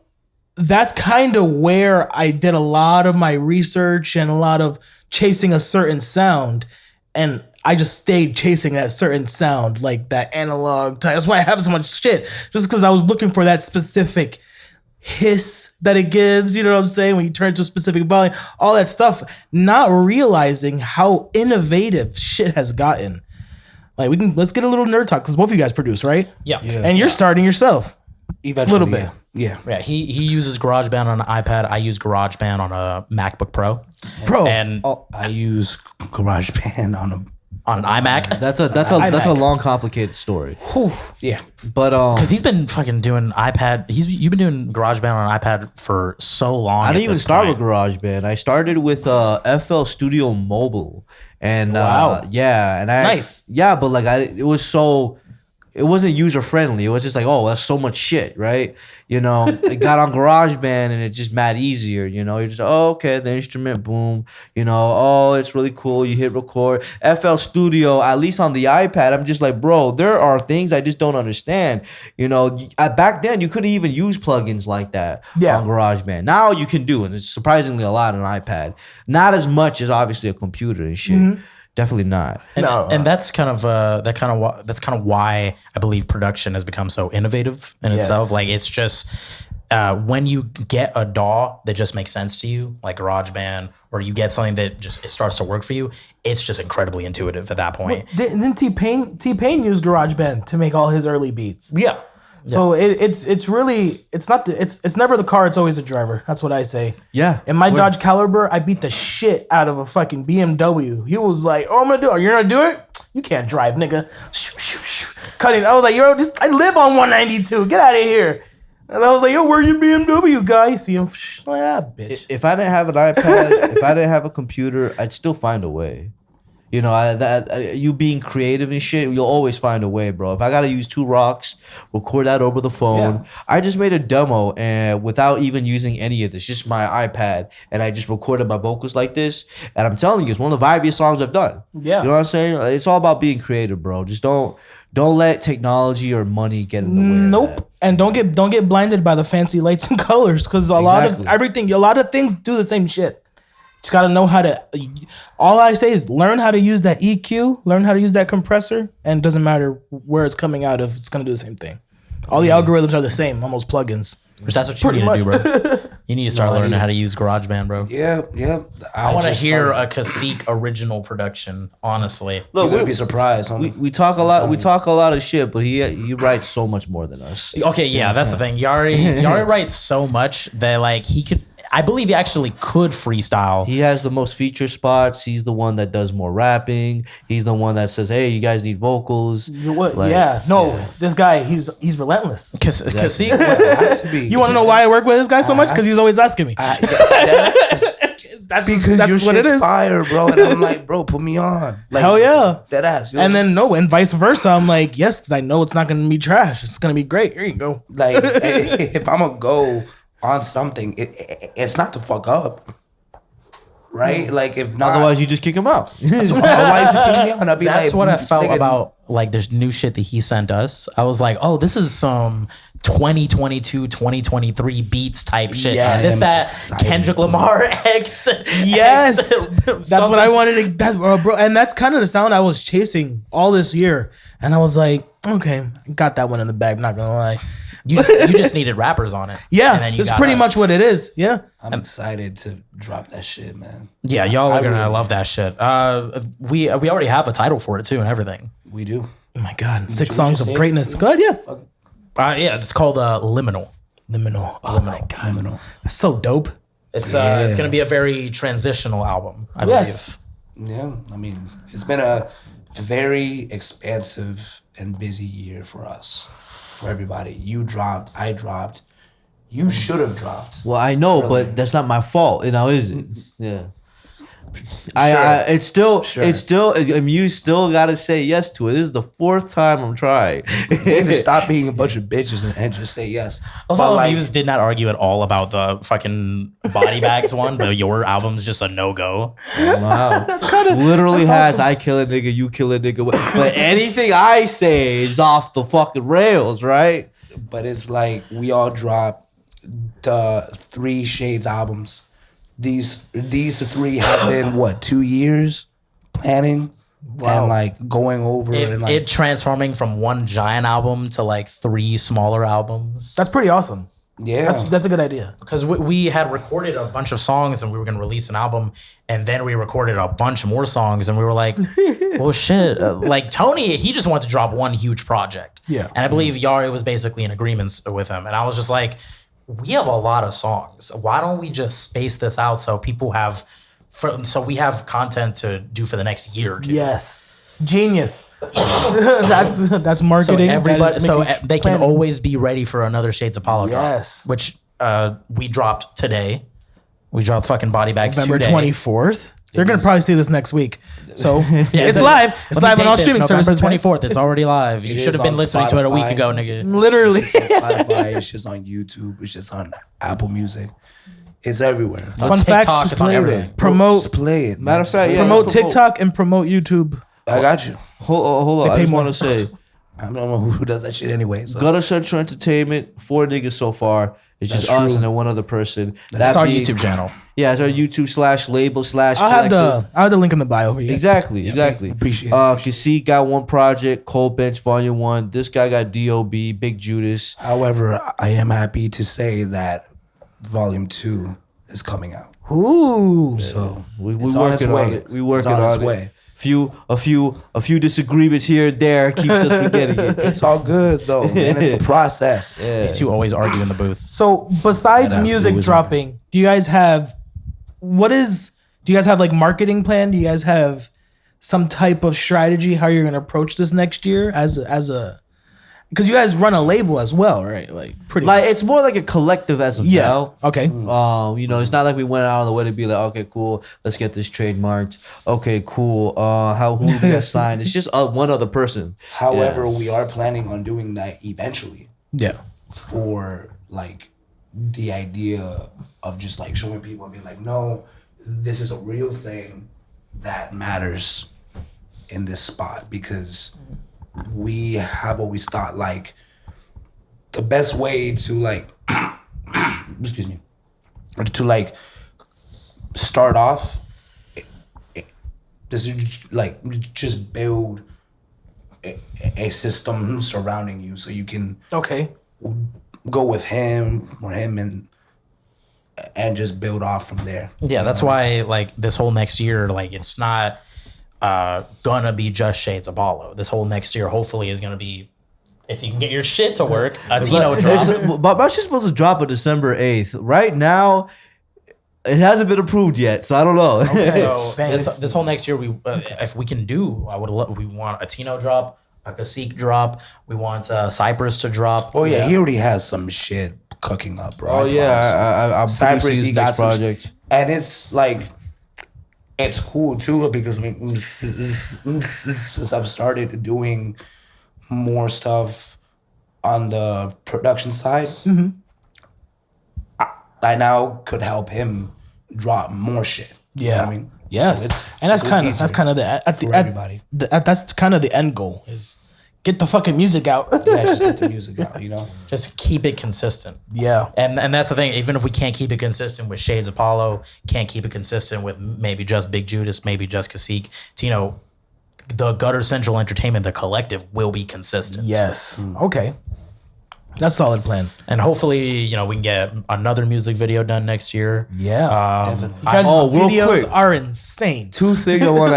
that's kind of where I did a lot of my research and a lot of chasing a certain sound. And I just stayed chasing that certain sound, like that analog type. That's why I have so much shit. Just because I was looking for that specific hiss that it gives, you know what I'm saying? When you turn to a specific volume, all that stuff, not realizing how innovative shit has gotten. Like let's get a little nerd talk because both of you guys produce, right?
Yeah.
And you're starting yourself.
Eventually,
little bit.
Yeah.
Yeah, he uses GarageBand on an iPad. I use GarageBand on a MacBook Pro.
Bro.
And
I use GarageBand on a
on an iMac.
That's a long, complicated story.
yeah.
But
Because he's been fucking doing iPad. You've been doing GarageBand on an iPad for so long.
I didn't even start with GarageBand. I started with FL Studio Mobile, and
Wow.
nice. Yeah, but like it wasn't user friendly. It was just like, oh, that's so much shit, right? It got on GarageBand and it just mad easier. You're just okay, the instrument, boom. Oh, it's really cool. You hit record. FL Studio, at least on the iPad, I'm just like, bro, there are things I just don't understand. Back then you couldn't even use plugins like that on GarageBand. Now you can do, and it's surprisingly a lot on iPad. Not as much as obviously a computer and shit. Definitely not.
And that's kind of why I believe production has become so innovative in itself. Like it's just when you get a DAW that just makes sense to you, like GarageBand, or you get something that just it starts to work for you, it's just incredibly intuitive at that point.
Didn't T-Pain use GarageBand to make all his early beats?
Yeah.
So it's really it's never the car, it's always the driver. That's what I say.
Yeah.
In my Dodge Caliber, I beat the shit out of a fucking BMW. He was like, "Oh, I'm gonna do it. You're gonna do it? You can't drive, nigga." Shoo, shoo, shoo. Cutting. I was like, "Yo, I live on 192. Get out of here." And I was like, "Yo, where's your BMW guy?" See him? Bitch.
If I didn't have an iPad, if I didn't have a computer, I'd still find a way. You know, you being creative and shit, you'll always find a way, bro. If I gotta use 2 rocks, record that over the phone. I just made a demo and without even using any of this, just my iPad, and I just recorded my vocals like this. And I'm telling you, it's one of the vibiest songs I've done.
Yeah.
You know what I'm saying? It's all about being creative, bro. Just don't let technology or money get in the way.
Nope.
Of that.
And don't get blinded by the fancy lights and colors, because a lot of things do the same shit. Just gotta know how to. All I say is learn how to use that EQ, learn how to use that compressor, and it doesn't matter where it's coming out of. It's gonna do the same thing. All the algorithms are the same, almost plugins.
Which that's what you need to do, bro. You need to start learning how to use GarageBand, bro.
Yeah.
I want to hear a Cacique original production. Honestly,
Look, you're gonna be surprised. Homie.
We talk a lot. We talk a lot of shit, but he writes so much more than us.
Okay, yeah, that's the thing. Yari writes so much that like he could. I believe he actually could freestyle.
He has the most feature spots. He's the one that does more rapping. He's the one that says, "Hey, you guys need vocals."
This guy, he's relentless.
Cacique,
You want to know why I work with this guy so much? Because he's always asking me.
That's what it is. Fire, bro. And I'm like, bro, put me on. Like,
hell yeah,
that ass.
And then and vice versa. I'm like, yes, because I know it's not going to be trash. It's going to be great. Here you go.
Like, if I'm gonna go on something, it's not to fuck up, right? Like, if not,
Otherwise, you just kick him out.
otherwise you kick me on. I'll be
that's
like,
what I felt
nigga,
about like there's new shit that he sent us. I was like, oh, this is some 2022, 2023 beats type shit.
Yes.
This that Kendrick Lamar X.
Yes, that's what I wanted to. Bro, and that's kind of the sound I was chasing all this year. And I was like, okay, got that one in the bag. Not gonna lie.
You just needed rappers on it.
Yeah,
and then
that's pretty much what it is. Yeah,
I'm excited to drop that shit, man.
Yeah, y'all are gonna love that shit. We already have a title for it too and everything.
We do.
Oh my god, 6 songs of greatness. Go ahead, yeah.
Yeah, it's called Liminal.
Liminal. Oh my god,
Liminal.
that's so dope.
It's gonna be a very transitional album, I believe.
Yeah, I mean, it's been a very expansive and busy year for us, for everybody. You dropped, I dropped. You should have dropped.
Well, I know, but that's not my fault. You know, is it? Yeah. It's still. You still gotta say yes to it. This is the 4th time I'm trying.
Maybe stop being a bunch of bitches and just say yes.
Although Muse did not argue at all about the fucking Body Bags one, but your album's just a no-go.
Wow. Literally has awesome. I kill a nigga, you kill a nigga. But anything I say is off the fucking rails, right?
But it's like we all dropped the 3 Shades albums. These 3 have been 2 years planning and like going over
it transforming from one giant album to like 3 smaller albums.
That's pretty awesome.
Yeah,
that's a good idea.
Because we had recorded a bunch of songs and we were gonna release an album, and then we recorded a bunch more songs, and we were like, well, shit. Like Tony, he just wanted to drop one huge project. Yeah, and I believe Yari was basically in agreement with him, and I was just like, we have a lot of songs. Why don't we just space this out so people have, so we have content to do for the next year or 2?
Yes, genius. that's marketing.
So they can always be ready for another Shades of Palo drop.
Yes,
which we dropped today. We dropped fucking Body Bags
November
today.
24th. They're gonna probably see this next week. So it's live. It's live on all streaming services.
November 24th. It's already live. You should have been listening to it a week ago, nigga.
Literally.
It's on Spotify. It's just on YouTube. It's just on Apple Music. It's everywhere.
It's on TikTok. It's on everything.
Promote.
Play it.
Matter of fact,
promote TikTok and promote YouTube.
I got you.
Hold on. I just want to say,
I don't know who does that shit anyway. So.
Gutter Central Entertainment, 4 niggas so far. It's just
That's
us
true.
and then one other person.
That's our YouTube channel.
Yeah, it's our YouTube /label /
I'll have the link in the bio for you.
Exactly.
Appreciate it.
Kasik got 1 project, Cold Bench Volume 1. This guy got D.O.B., Big Judas.
However, I am happy to say that Volume 2 is coming out.
Ooh.
So
We
it's on its
working on
way.
it. We working
It's on its
on it.
way.
A few disagreements here and there keeps us forgetting it.
It's all good though, man. It's a process.
Yeah.
These two always argue in the booth.
So besides
That has to
music
do with
dropping, do you guys have like marketing plan? Do you guys have some type of strategy how you're gonna approach this next year as a because you guys run a label as well, right? Like pretty
Like it's more like a collective as of
yeah.
now.
Okay.
It's not like we went out of the way to be like, okay, cool, let's get this trademarked. Okay, cool. Who we got signed? It's just one other person.
However, we are planning on doing that eventually
Yeah.
for like the idea of just like showing people and being like, no, this is a real thing that matters in this spot, because we have always thought like the best way to like excuse me, to like start off just build a system surrounding you so you can
Okay.
go with him and just build off from there.
Yeah, that's why like this whole next year, like it's not gonna be just Shades of Palo. This whole next year, hopefully, is gonna be, if you can get your shit to work, a Tino drop.
But my shit's supposed to drop on December 8th. Right now, it hasn't been approved yet, so I don't know.
So this whole next year, we if we can do, we want a Tino drop, a Kasik drop. We want Cypress to drop.
Oh yeah, he already has some shit cooking up, bro.
Oh yeah, I'm
Cypress,
producing
he
his
got
next
some
project.
and it's like, it's cool too because since I've started doing more stuff on the production side, I now could help him drop more shit. You know what I mean?
Yes.
So
and that's
so it's
kind of
easier for everybody.
that's kind of the end goal is get the fucking music out.
Yeah, just get the music out, you know?
Just keep it consistent.
Yeah.
And that's the thing. Even if we can't keep it consistent with Shades of Palo, can't keep it consistent with maybe just Big Judas, maybe just Kasik, Tino, the Gutter Central Entertainment, the collective, will be consistent.
Yes. Okay. That's a solid plan.
And hopefully, we can get another music video done next year.
Yeah.
Definitely.
Because
real
videos
quick.
are insane.
2 things I want to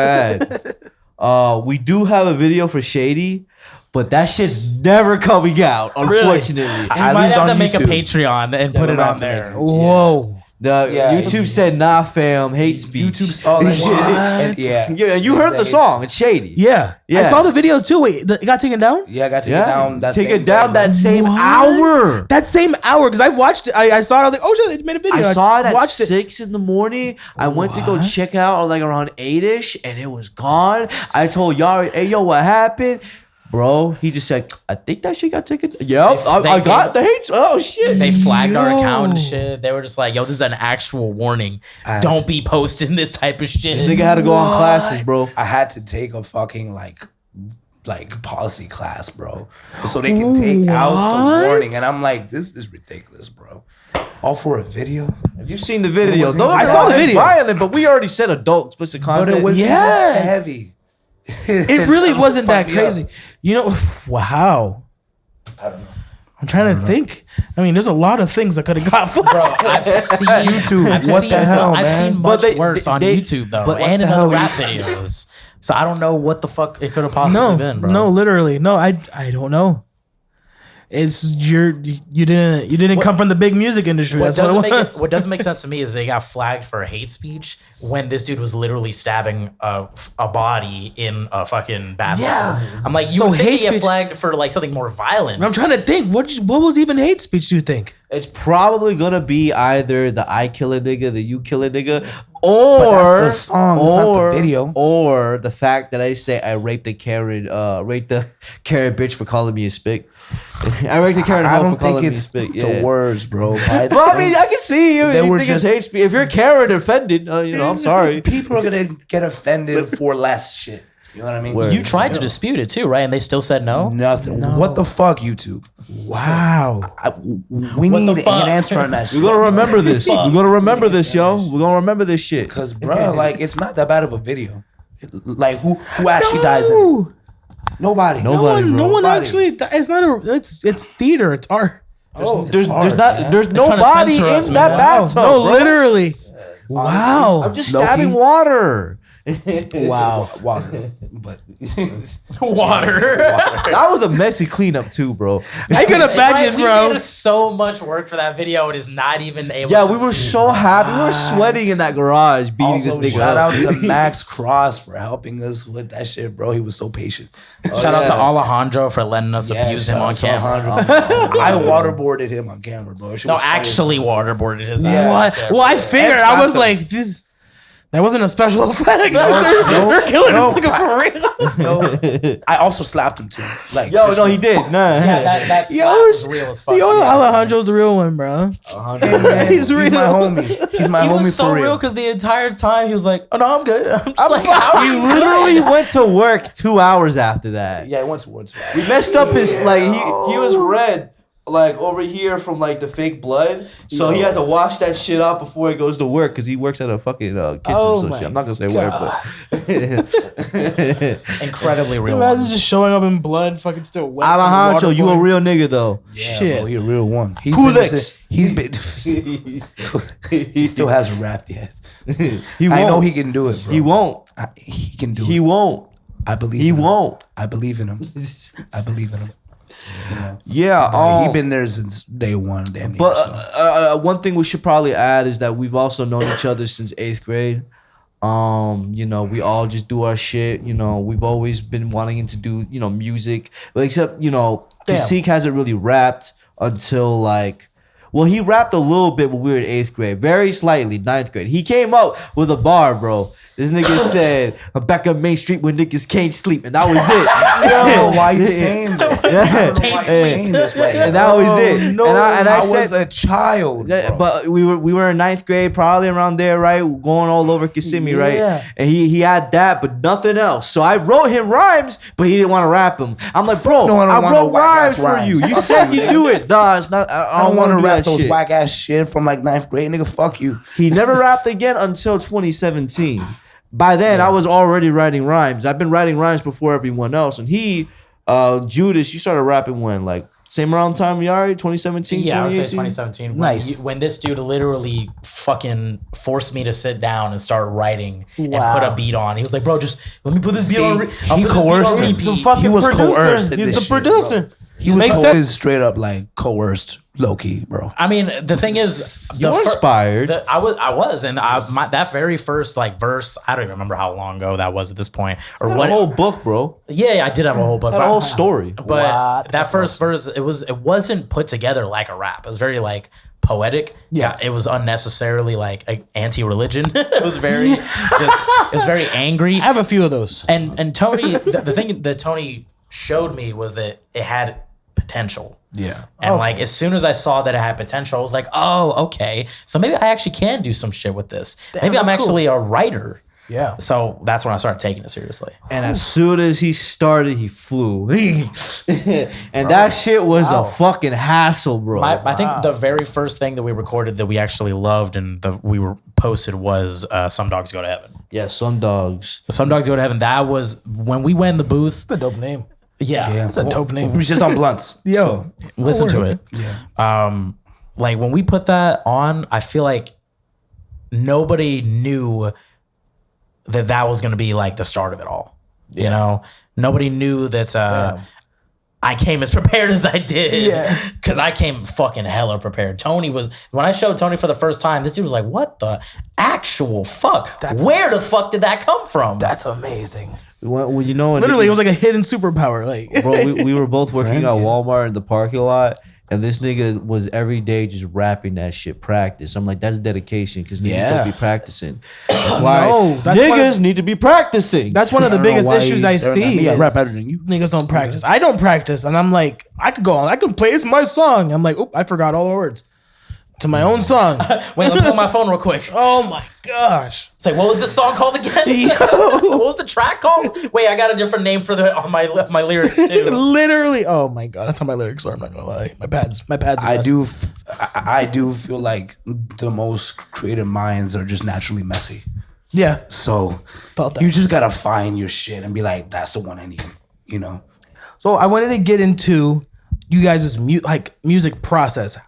add. We do have a video for Shady, but that shit's never coming out, unfortunately.
You
At
might
least
have
on
to make a
YouTube.
Patreon and put
we
it
might
on
have to
there.
make it.
Whoa.
YouTube said, nah, fam, hate speech.
YouTube saw that shit. And,
Yeah, and you heard the song. It's Shady.
Yeah.
Yeah.
I saw the video too. Wait, it got taken down?
Yeah, I got to
Yeah,
get down that
take
same
it down
day,
that same
What?
hour.
That same hour, because I watched it. I saw it. I was like, oh shit, they made a video.
I saw it at
watched it.
6 in the morning. I went to go check out like around 8ish, and it was gone. I told Yari, hey, yo, what happened? Bro, he just said, I think that shit got taken. Yep,
They
I got the
gave-
hate. Oh, shit.
They flagged our
Yo.
account and shit. They were just like, yo, this is an actual warning. Don't be posting this type of shit.
This nigga had to go on classes, bro.
I had to take a fucking like policy class, bro, so they can take out
What?
the warning. And I'm like, this is ridiculous, bro. All for a video,
Have you seen the video?
wasn't
Don't
even
get me
I saw
wrong,
the
it's
video.
violent, but we already said adult explicit
but
content.
it was
Yeah.
heavy.
It really wasn't that
Fucked me up.
crazy. You know, wow.
I don't know.
I'm trying to think. I mean, there's a lot of things that could have got flagged.
Bro, I've seen YouTube.
What the hell,
I've
man?
seen
But
much
they-
worse on
they-
YouTube though,
but what
and
the
in
hell
other
were
rap videos. So I don't know what the fuck it could have possibly been, bro.
No, literally, no. I don't know. It's you didn't come from the big music industry.
What
That's what
doesn't
it
make
was.
what doesn't make sense to me is they got flagged for hate speech when this dude was literally stabbing a body in a fucking bathroom.
Yeah.
I'm like, you
So
would think
hate
they get
speech-
flagged for like something more violent.
I'm trying to think. What was even hate speech? Do you think?
It's probably gonna be either the I kill a nigga, the you kill a nigga,
But
or
that's the song, it's not the video.
or the fact that I say I raped the Karen bitch for calling me a spick. I raped the Karen
I
hoe for
don't
calling
think
me a
it's
spick.
the
Yeah.
words, bro. But
Well, I mean, I can see you.
They
You
were
think it's
just-
hate speech. If you're Karen offended, I'm sorry.
people are gonna get offended for less shit. You know what I mean?
Word.
You tried to dispute it too, right? And they still said no.
Nothing. What the fuck, YouTube?
Wow.
We
What
need
the
an
fuck?
answer on that
We're
shit.
gonna remember this. We're gonna remember this, yo. We're gonna remember this shit.
Cause, bro, like it's not that bad of a video. Like who actually dies in it? Nobody.
Nobody, bro.
No one
Nobody.
actually. It's not a. It's theater. It's art.
There's
hard,
not there's
They're trying to
nobody
censor
in
us,
that
man.
bathtub.
No,
bro.
literally. Wow.
I'm just
Low-key.
stabbing water.
Wow.
Water. But
Water.
That was a messy cleanup too, bro.
I can imagine,
We
bro.
did so much work for that video. It is not even able.
Yeah,
to
we were
see.
so happy. We were sweating in that garage beating
also,
this nigga
shout
up.
out to Max Cross for helping us with that shit, bro. He was so patient.
Shout out to Alejandro for letting us
Yeah,
abuse him
shout
on
out to
camera.
Alejandro. I waterboarded him on camera, bro. Shit
No,
was funny.
actually waterboarded his
Yeah.
ass.
What? Well, I figured.
And
I was
slapped
like, this. That wasn't a special effect. They're killing
no.
this nigga for real.
No, I also slapped him too. Like,
Yo, no, he did. Nah.
Yeah, that
Yo,
slap was real as fuck.
Yo,
yeah.
Alejandro's the real one, bro.
man,
He's real.
my homie. He's my
He
homie
was so
for
real
real.
because the entire time he was like, "Oh no, I'm good." I'm just like, "How are
He
you
literally went to work 2 hours after that.
Yeah, he went towards.
We messed up his like he was red like over here from like the fake blood, so he had to wash that shit out before he goes to work because he works at a fucking kitchen
Oh
or some
my
shit. I'm not gonna say where, but
incredibly real?"
Imagine
One.
just showing up in blood, fucking still wet.
Alejandro, you a real nigga though.
Yeah,
Shit.
bro, he a real one.
Kulex.
He's been. He still hasn't rapped yet.
He won't.
I know he can do it, bro.
He won't.
He can do
He
it.
won't.
I believe.
He
in him.
won't.
I believe in him. I believe in him. You know?
Yeah.
He been there since day one. Damn near,
But
so.
one thing we should probably add is that we've also known each other since 8th grade. You know, we all just do our shit. You know, we've always been wanting to do, you know, music. But except, you know, Kasik hasn't really rapped until like, well, he rapped a little bit when we were in 8th grade, very slightly, 9th grade. He came up with a bar, bro. This nigga said, I'm back on Main Street when niggas can't sleep. And that was it.
Yo, why you saying this? I don't know why you saying this right now.
And that was it.
No,
and I
was
said,
a child.
yeah,
Bro.
but we were in 9th grade, probably around there, right? Going all over Kissimmee, right?
Yeah.
And he had that, but nothing else. So I wrote him rhymes, but he didn't want to rap them. I'm like, bro,
No, I don't
I
want
wrote
no whack-ass
rhymes for you.
rhymes.
You said you do it. Nah, it's not.
I don't want to
do
rap
that
those
shit.
whack ass shit from like 9th grade, nigga. Fuck you.
He never rapped again until 2017. By then, I was already writing rhymes. I've been writing rhymes before everyone else. And he, Judas, you started rapping when? Like, same around time, Yari? 2017,
Yeah, I would say
2018?
2017.
Nice.
When this dude literally fucking forced me to sit down and start writing and
Wow.
put a beat on. He was like, "Bro, just let me put this beat
See,
on.
he coerced us.
He's the
repeat."
fucking
He was
producer.
coerced in
He's
this
the
shit,
producer.
bro. He was
Makes
always straight up like coerced, low key, bro.
I mean, the thing is,
You were inspired.
I was, and that very first like verse. I don't even remember how long ago that was at this point, or
What
what.
a whole book, bro.
Yeah, I did have a whole book,
Had a whole story.
But
What?
that
That's
first verse, it wasn't put together like a rap. It was very like poetic.
Yeah.
It was unnecessarily like anti-religion. It was very it was very angry.
I have a few of those.
And Tony, the thing that Tony showed me was that it had potential.
Yeah.
And like as soon as I saw that it had potential, I was like, oh, okay. So maybe I actually can do some shit with this. Maybe I'm
that's
actually a writer.
Yeah.
So that's when I started taking it seriously.
And as soon as he started, he flew. And that shit was a fucking hassle, bro.
I think the very first thing that we recorded that we actually loved and we were posted was Some Dogs Go to Heaven.
Yeah, some dogs.
Some Dogs Go to Heaven. That was when we went in the booth.
That's a dope name.
Yeah.
Yeah.
That's a dope
He
name.
was just on blunts.
Yo.
Listen to it.
Yeah.
Like when we put that on, I feel like nobody knew that was going to be like the start of it all. You know, nobody knew that I came as prepared as I did.
Yeah.
Because I came fucking hella prepared. When I showed Tony for the first time, this dude was like, what the actual fuck? Where the fuck did that come from?
That's amazing.
Well, you know,
Literally, it was like a hidden superpower. Like,
bro, we were both working at
yeah.
Walmart in the parking lot, and this nigga was every day just rapping that shit, practice. I'm like, that's dedication, because niggas
Yeah.
don't be practicing. That's why
No, that's one
niggas
of-
need to be practicing.
that's one of the
I don't know
biggest
why
issues
you
I
staring at
see.
me. I
is
rap better than you.
Niggas don't practice. I don't practice, and I'm like, I could go on. I can play. It's my song. I'm like, oh, I forgot all the words. To my own song.
Wait, let me pull my phone real quick.
Oh my gosh.
It's like, what was this song called again? What was the track called? Wait, I got a different name for on my lyrics too.
Literally. Oh my god. That's how my lyrics are. I'm not gonna lie. My pads.
I do feel like the most creative minds are just naturally messy.
Yeah.
So
Felt that.
you just gotta find your shit and be like, that's the one I need. You know.
So I wanted to get into you guys' music process.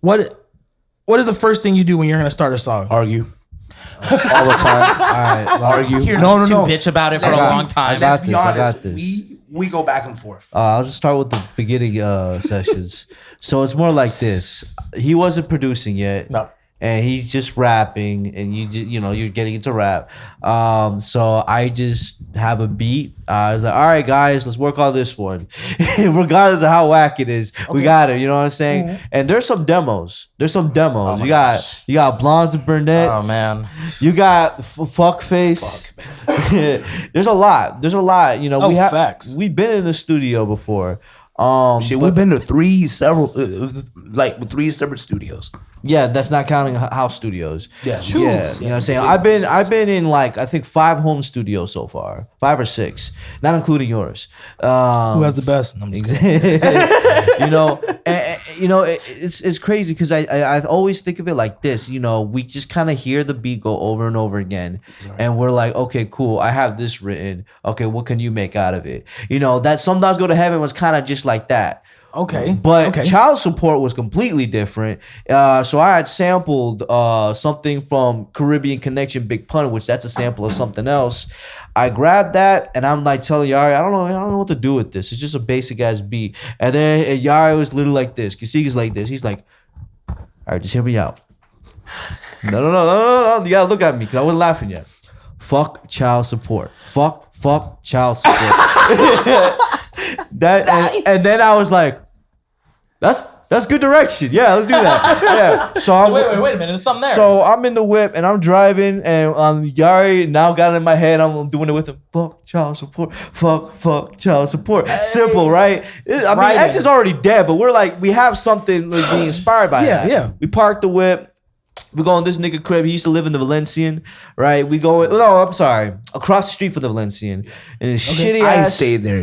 What is the first thing you do when you're gonna start a song?
Argue. All the time.
All right,
Argue.
Hear
No.
these two bitch about it for a long time.
I got
Let's be
this. I
honest,
got this.
We go back and forth.
I'll just start with the beginning sessions. So it's more like this. He wasn't producing yet.
No.
And he's just rapping, and you're getting into rap. So I just have a beat. I was like, all right, guys, let's work on this one. Regardless of how whack it is, we got it. You know what I'm saying? Mm-hmm. And there's some demos. Oh you got blondes and brunettes.
Oh man,
you got fuck face. There's a lot. You know,
facts.
We've been in the studio before.
We've been to three separate studios.
Yeah, that's not counting house studios.
Yeah.
Yeah, you know what I'm saying? I've been in like I think 5 home studios so far. 5 or 6, not including yours.
Who has the best? No, I'm just kidding.
It's crazy because I always think of it like this. You know, we just kind of hear the beat go over and over again, and we're like, okay, cool. I have this written. Okay, what can you make out of it? You know, that Sometimes Go to Heaven was kind of just like that.
Okay.
But Child Support was completely different. So I had sampled something from Caribbean Connection Big Pun, which that's a sample of something else. I grabbed that and I'm like telling Yari, I don't know what to do with this. It's just a basic ass beat. And then Yari was literally like this. Kasigi's like this. He's like, all right, just hear me out. No. You gotta look at me because I wasn't laughing yet. Fuck Child Support. Fuck Child Support. And then I was like, that's good direction. Yeah, let's do that. Yeah. So
wait a minute. There's something there.
So I'm in the whip and I'm driving and Yari now got it in my head. I'm doing it with him. Fuck Child Support. Fuck Child Support. Simple, right? I mean, X is already dead, but we have something like being inspired by that.
Yeah.
We parked the whip. We go in this nigga crib. He used to live in the Valencian, right? We go. No, I'm sorry. Across the street from the Valencian, and it's shitty ass.
I stayed there.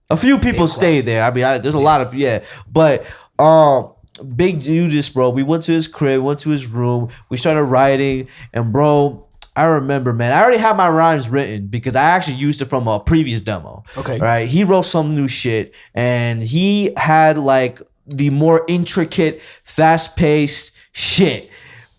A few people stayed there. I mean, there's a lot of but Big Judas, bro. We went to his crib, went to his room. We started writing, and bro, I remember, man. I already had my rhymes written because I actually used it from a previous demo.
Okay,
right? He wrote some new shit, and he had like the more intricate, fast-paced shit.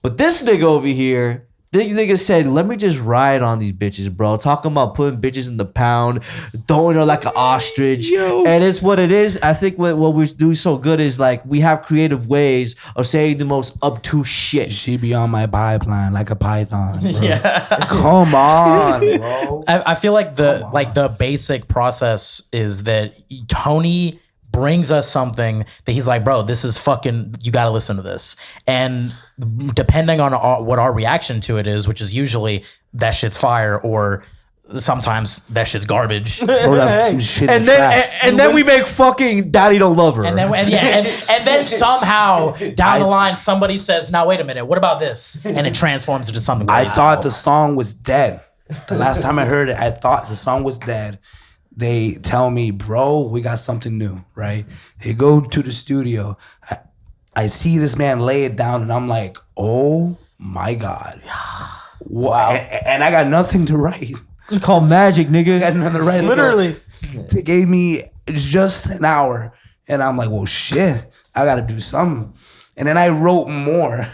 But this nigga over here, this nigga said, let me just ride on these bitches, bro. Talking about putting bitches in the pound, throwing her like an ostrich.
Yo.
And it's what it is. I think what we do so good is like we have creative ways of saying the most obtuse shit.
She be on my pipeline like a python, bro.
Yeah.
Come on, bro.
I feel like the basic process is that Tony brings us something that he's like, bro, this is fucking, you got to listen to this. And depending on what our reaction to it is, which is usually that shit's fire or sometimes that shit's garbage.
And then we make fucking Daddy Don't Love Her.
And then somehow down the line somebody says, now wait a minute, what about this? And it transforms into something crazy.
I thought the song was dead. The last time I heard it, I thought the song was dead. They tell me, bro, we got something new, right? They go to the studio. I see this man lay it down, and I'm like, oh my God. Wow. And I got nothing to write.
It's called magic, nigga.
I got nothing to write.
Literally.
They gave me just an hour, and I'm like, well, shit, I got to do something. And then I wrote more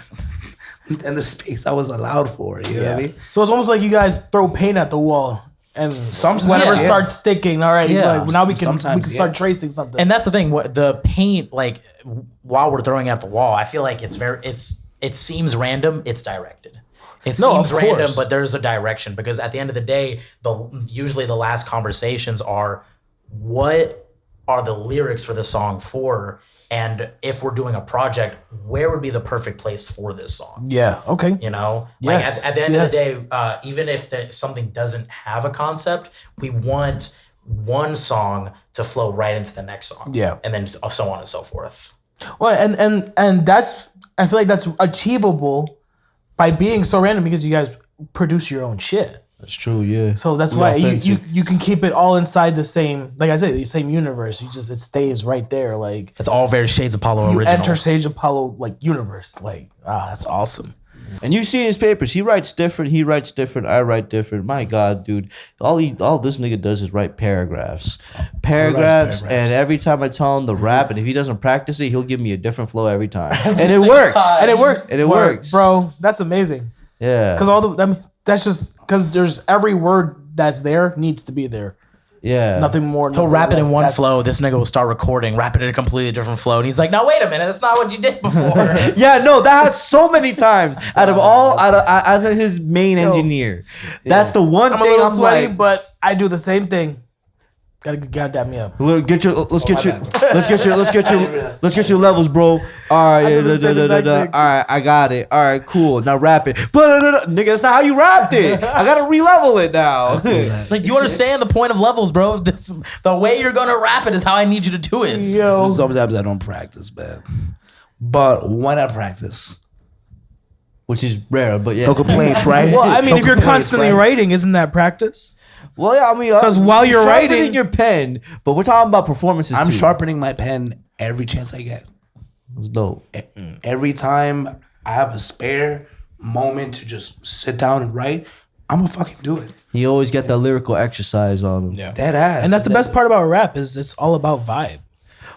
than the space I was allowed for, you know what I mean?
So it's almost like you guys throw paint at the wall. And
sometimes,
whenever it starts sticking, all right, like now we can start tracing something.
And that's the thing. The paint, like while we're throwing it at the wall, I feel like it seems random. It's directed. It seems random, but there's a direction because at the end of the day, usually the last conversations are, what are the lyrics for the song for? And if we're doing a project, where would be the perfect place for this song?
Yeah. Okay.
You know,
yes.
Like at the end of the day, even if something doesn't have a concept, we want one song to flow right into the next song.
Yeah.
And then so on and so forth.
Well, and that's I feel like that's achievable by being so random because you guys produce your own shit.
That's true, yeah.
So that's why you can keep it all inside the same, like I said, the same universe. It stays right there. Like
It's all very Shades of Palo
you
original.
enter Shades of Palo like universe. Like that's awesome.
And you see his papers. He writes different. He writes different. I write different. My God, dude. All this nigga does is write paragraphs. Paragraphs. And every time I tell him to rap, and if he doesn't practice it, he'll give me a different flow every time. And it works.
And it works.
And it works.
Bro, that's amazing.
Yeah.
Because that's just because there's every word that's there needs to be there.
Yeah.
Nothing more.
He'll
nothing
rap it
less.
in one
That's-
flow. This nigga will start recording, rap it in a completely different flow. And he's like, no, wait a minute. That's not what you did before.
Yeah, no, that has so many times. As his main engineer. That's the one
I'm a
thing
little
I'm
sweaty,
like.
but I do the same thing. Gotta goddamn me up.
Let's get your levels, bro. All right,
do the same exact
all
thing.
right, I got it. All right, cool. Now rap it. Nigga, that's not how you rapped it. I gotta re-level it now.
Like, do you understand the point of levels, bro? The way you're gonna rap it is how I need you to do it.
Yo,
Sometimes I don't practice, man. But when I practice,
Which is rare, but yeah.
no complaints, right?
well, I mean,
No
if you're
complaints,
constantly
right?
writing, isn't that practice?
Well, yeah, I mean,
'Cause while you're
sharpening
writing-
your pen, but we're talking about performances
I'm
too.
sharpening my pen every chance I get.
It's dope.
Every time I have a spare moment to just sit down and write, I'm gonna fucking do it.
He always got that lyrical exercise on him.
Yeah.
Dead ass.
And that's the best part about rap is it's all about vibe.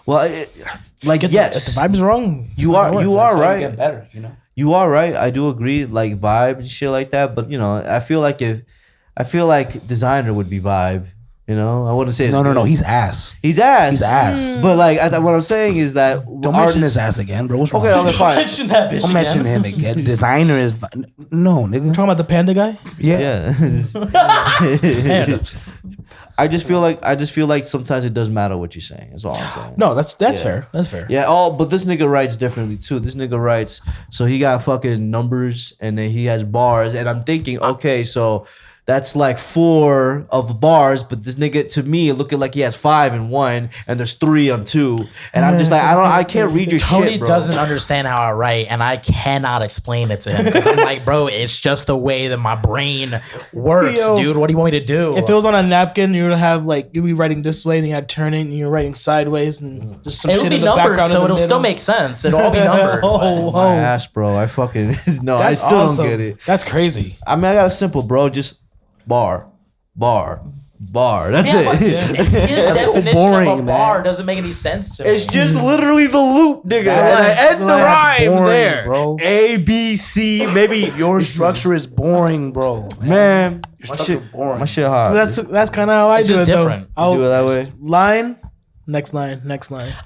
Well, like
If
yes,
the vibe's wrong, it's
you
not
are
gonna
you
work.
are
That's how
right.
you get better, you know.
You are right. I do agree, like vibe and shit like that. But I feel like designer would be vibe. I wouldn't say it's
No. He's ass.
He's ass.
He's ass.
But like, what I'm saying is that
Don't mention his ass again, bro. What's wrong?
Okay,
with
okay,
you?
fine.
Mention that bitch
Don't mention him again. Designer is no, nigga.
Talking about the panda guy?
Yeah.
Yeah. I just feel like sometimes it does matter what you're saying. That's all I'm saying.
No, that's fair. That's fair.
Yeah, but this nigga writes differently too. This nigga writes, so he got fucking numbers and then he has bars. And I'm thinking, okay, so that's like 4 of bars, but this nigga, to me, looking like he has 5 in 1 and there's 3 on 2. And I'm just like, I can't read your
Tony
shit, bro.
doesn't understand how I write, and I cannot explain it to him because I'm like, bro, it's just the way that my brain works,
Yo,
dude. What do you want me to do?
If it was on a napkin, you would have you'd be writing this way, and you had to turn it, and you're writing sideways, and there's some
it
shit
would be
in the
numbered,
background.
so
in the
it'll still
middle.
make sense. It'll all be numbered.
Oh,
but-
My ass, bro. I fucking no. I
That's
still
awesome.
don't get it.
That's crazy.
I mean, I got a simple, bro. Just bar. That's
Yeah, but
it.
his
That's so
definition
boring,
of a bar
man.
doesn't make any sense to me.
It's just literally the loop, nigga.
That-
And I end the
that's
rhyme
boring,
there,
bro.
A, B, C, maybe
Your structure is boring, bro.
man. My
structure
shit,
boring.
my shit hard.
That's kind of how I
It's
do
just
it.
different.
Though.
You do it that way.
Line, next line.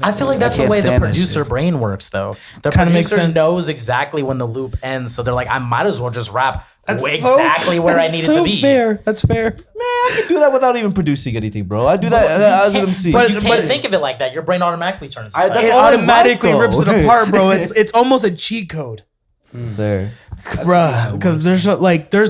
I feel like that's the
can't
way the
stand that
producer
shit.
brain works, though. The
Kinda makes
producer
sense.
knows exactly when the loop ends, so they're like, I might as well just rap
That's
exactly where I need it to be.
Fair. That's fair.
Man, I can do that without even producing anything, bro. I do that as an MC.
But you can't think of it like that. Your brain automatically turns.
I-
it.
that's
It
all I
automatically
like,
rips
though.
it apart, bro. It's almost a cheat code,
there.
bruh. Because there's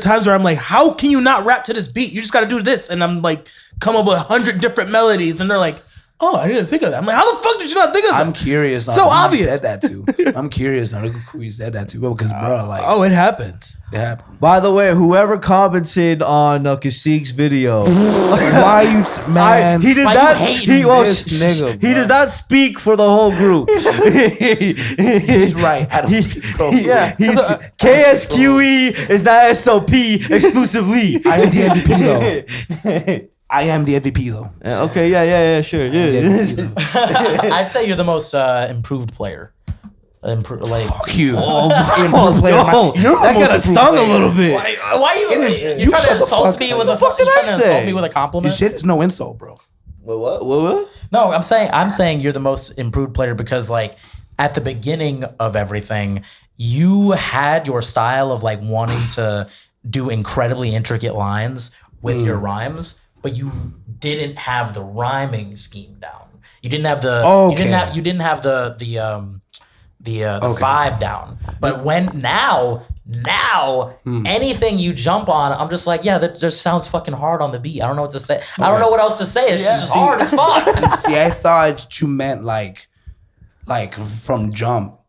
times where I'm like, how can you not rap to this beat? You just got to do this, and I'm like, come up with 100 different melodies, and they're like, oh, I didn't think of that. I'm like, how the fuck did you not think of that?
I'm curious.
So
on who
obvious.
said that to. I'm curious on who you said that to, bro. Because, bro, like,
Oh, it happens.
it happened.
By the way, whoever commented on Kashik's video,
Why you, man?
he did
Why you
not.
hating
He, well,
this nigga,
he
bro?
does not speak for the whole group.
He's right. I don't speak, bro.
Yeah, he's KSQE is not SOP exclusively.
I am the MVP, though. I am the MVP, though.
Okay, yeah, sure. Yeah.
I'd say you're the most improved player.
Fuck you.
Oh,
Improved player.
no.
You're the
That
most
kind of
improved
stung a
player.
little bit.
Why you
You
trying
shut
to
the
insult
fuck
me
up.
with a
What the fuck did
you
I
trying to insult
say?
me with a
Your
compliment?
shit is no insult, bro.
What?
No, I'm saying you're the most improved player because like at the beginning of everything, you had your style of like wanting to do incredibly intricate lines with your rhymes, but you didn't have the rhyming scheme down. You didn't have the you didn't have the vibe down. But now anything you jump on, I'm just like, yeah, that just sounds fucking hard on the beat. I don't know what to say. I don't know what else to say. It's just hard as fuck.
See, I thought you meant like like from jump,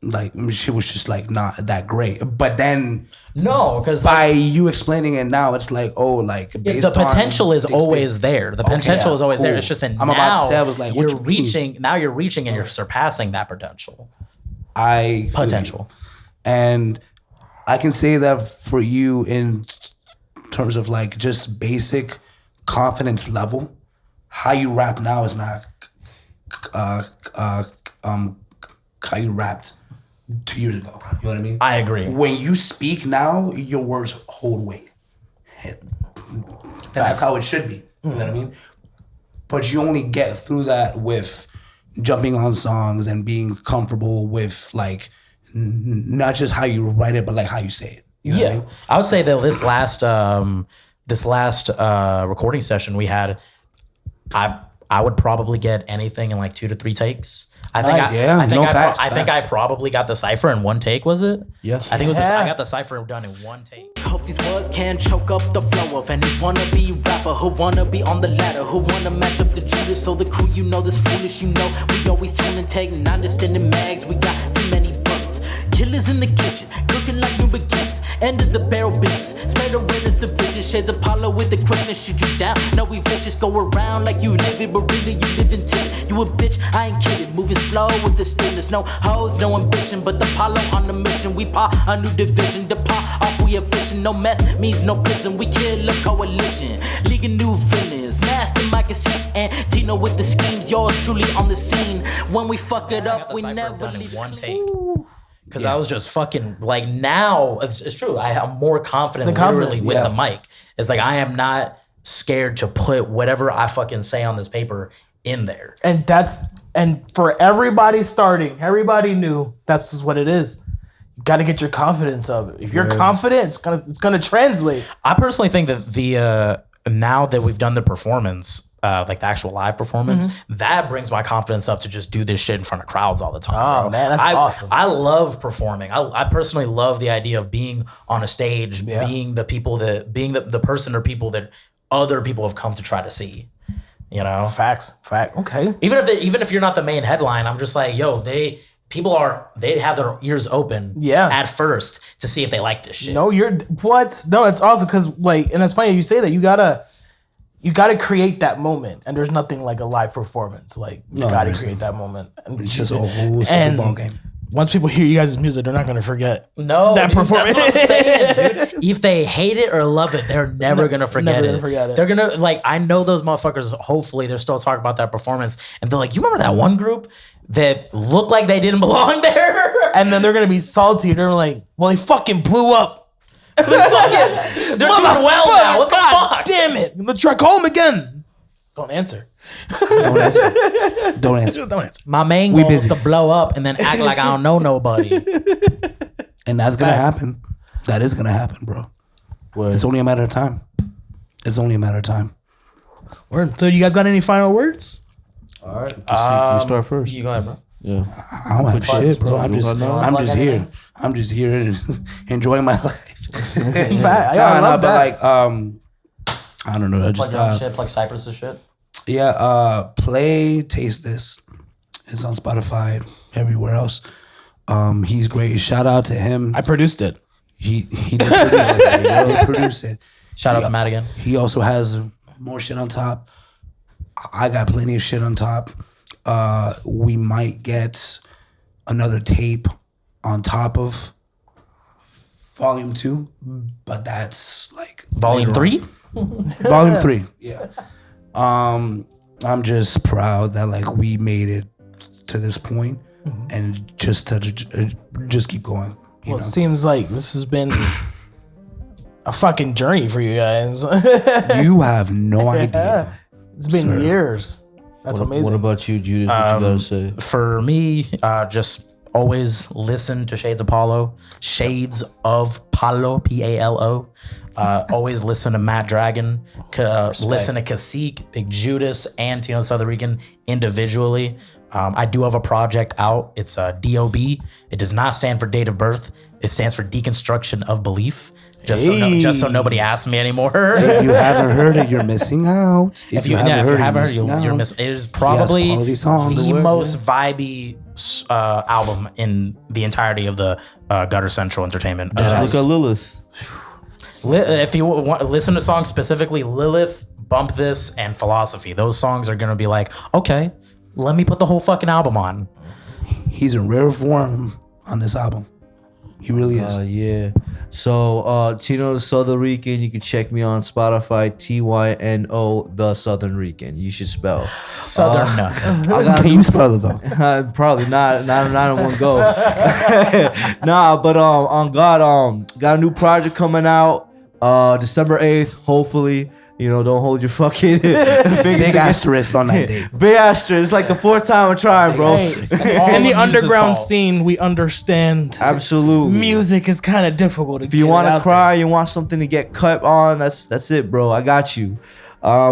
like she was just like not that great. But then
No, because
by you explaining it now, it's like, oh, like based
the potential
on
is
the
always there. The potential
yeah,
is always there.
cool.
It's just that
I'm
now
about to say, I was like, what
you're
you mean?
reaching. Now you're reaching and you're surpassing that potential.
I feel
Potential.
you. And I can say that for you in terms of like just basic confidence level, how you rap now is not how you rapped 2 years ago. You know what I mean?
I agree.
When you speak now, your words hold weight. And that's how it should be. You know what I mean? But you only get through that with jumping on songs and being comfortable with like not just how you write it, but like how you say it. You know what I mean?
I would say that this last recording session we had, I would probably get anything in like 2 to 3 takes. I think I think I probably got the cipher in 1 take. Was it?
Yes.
I think it was. I got the cipher done in 1 take.
Hope these words can choke up the flow of any wannabe rapper who wanna be on the ladder, who wanna match up the Judas. So the crew, you know, this foolish, you know, we always tune and take non-distant mags. We got too many bullets. Killers in the kitchen, cooking like new beginnings. End of the barrel business. Spread awareness, the vision. Shades of Palo with the quickness. Shoot you down. No, we vicious. Go around like you live it, but really you live in it. You a bitch, I ain't kidding. Moving slow with the stillness. No hoes, no ambition, but the Palo on the mission. We pop a new division. The pop off, we efficient. No mess means no prison. We kill a coalition. League of new villains. Master Mike and Seek and Tino with the schemes. Yours truly on the scene. When we fuck it
I got
up,
the
we
cipher
never
done in
leave
1 take. Because I was just fucking like now it's true. I am more confident literally with the mic. It's like I am not scared to put whatever I fucking say on this paper in there.
And for everybody starting, everybody knew that's just what it is. You got to get your confidence up. If you're confident, it's gonna translate.
I personally think that the now that we've done the performance, like the actual live performance, that brings my confidence up to just do this shit in front of crowds all the time.
Oh,
bro.
man, that's awesome.
I love performing. I personally love the idea of being on a stage, being the people that being the person or people that other people have come to try to see. You know,
Fact. Okay.
even if you're not the main headline, I'm just like, yo, they have their ears open at first to see if they like this shit.
No, it's awesome because like, and it's funny you say that. You gotta create that moment, and there's nothing like a live performance. Like you gotta create that moment. And
It's just a whole Super Bowl game.
Once people hear you guys' music, they're not gonna forget.
No,
that
dude,
performance.
that's what I'm saying, dude. If they hate it or love it, they're never gonna forget
never
it.
gonna forget it.
They're gonna like. I know those motherfuckers. Hopefully, they're still talking about that performance, and they're like, "You remember that one group that looked like they didn't belong there?"
And then they're gonna be salty. They're like, "Well, they fucking blew up.
They're doing well now. What the fuck?
Damn it! Let's try call them again. Don't answer.
Don't answer. Don't answer.
Don't answer.
My main goal is to blow up and then act like I don't know nobody.
And that's gonna happen. That is gonna happen, bro. It's only a matter of time. It's only a matter of time.
Word. So, you guys got any final words?
All right. You start first.
You go ahead, bro.
Yeah.
I don't have shit, bro. I'm just here. I'm just here enjoying my life.
I love that.
But like, I don't know. I just
Plug your own shit, plug Cypress's shit.
Play Taste This. It's on Spotify, everywhere else. He's great. Shout out to him.
I produced it.
He did produce it. He produced it.
Shout out to Matt again.
He also has more shit on top. I got plenty of shit on top. We might get another tape on top of Volume 2, but that's like
Volume 3?
Volume 3. Yeah. I'm just proud that like we made it to this point and just to just keep going.
Well, it seems like this has been a fucking journey for you guys.
You have no idea.
It's been years. That's amazing.
What about you, Judas? What you gotta say?
For me, just always listen to Shades of Palo. Shades of Palo, Palo. Always listen to Matt Dragon. Listen to Cacique, Big Judas, and Tino Southern Rican individually. I do have a project out. It's a DOB. It does not stand for date of birth. It stands for deconstruction of belief. Just so nobody asks me anymore.
If you haven't heard it, you're missing out.
If you haven't heard it, you're missing. It is probably the most vibey album in the entirety of the Gutter Central Entertainment.
Just look at Lilith.
If you want listen to songs specifically, Lilith, Bump This, and Philosophy. Those songs are gonna be like, okay, let me put the whole fucking album on.
He's in rare form on this album. He really is.
Yeah. So, Tino the Southern Rican, you can check me on Spotify, TYNO the Southern Rican. You should spell.
Southern.
Can you spell it though?
Probably not in one go. Nah, but on God, got a new project coming out December 8th, hopefully. You know, don't hold your fucking fingers.
Big asterisk on that date.
Big asterisk. It's like the fourth time I'm trying, bro.
In the underground scene, we understand.
Absolutely.
Music is kind of difficult to
If you want to cry, you want something to get cut on, that's it, bro. I got you.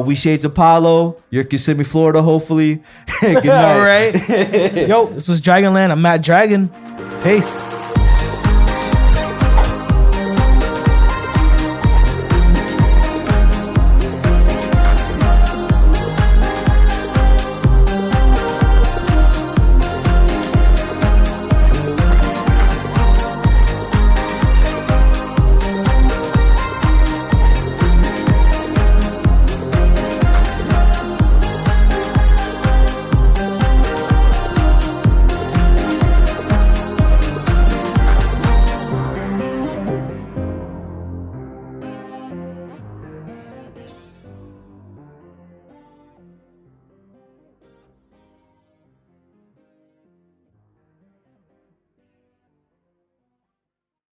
We Shades of Palo. You're Kissimmee, Florida, hopefully. Good night.
All right. Yo, this was Dragonland. I'm Matt Dragon. Peace.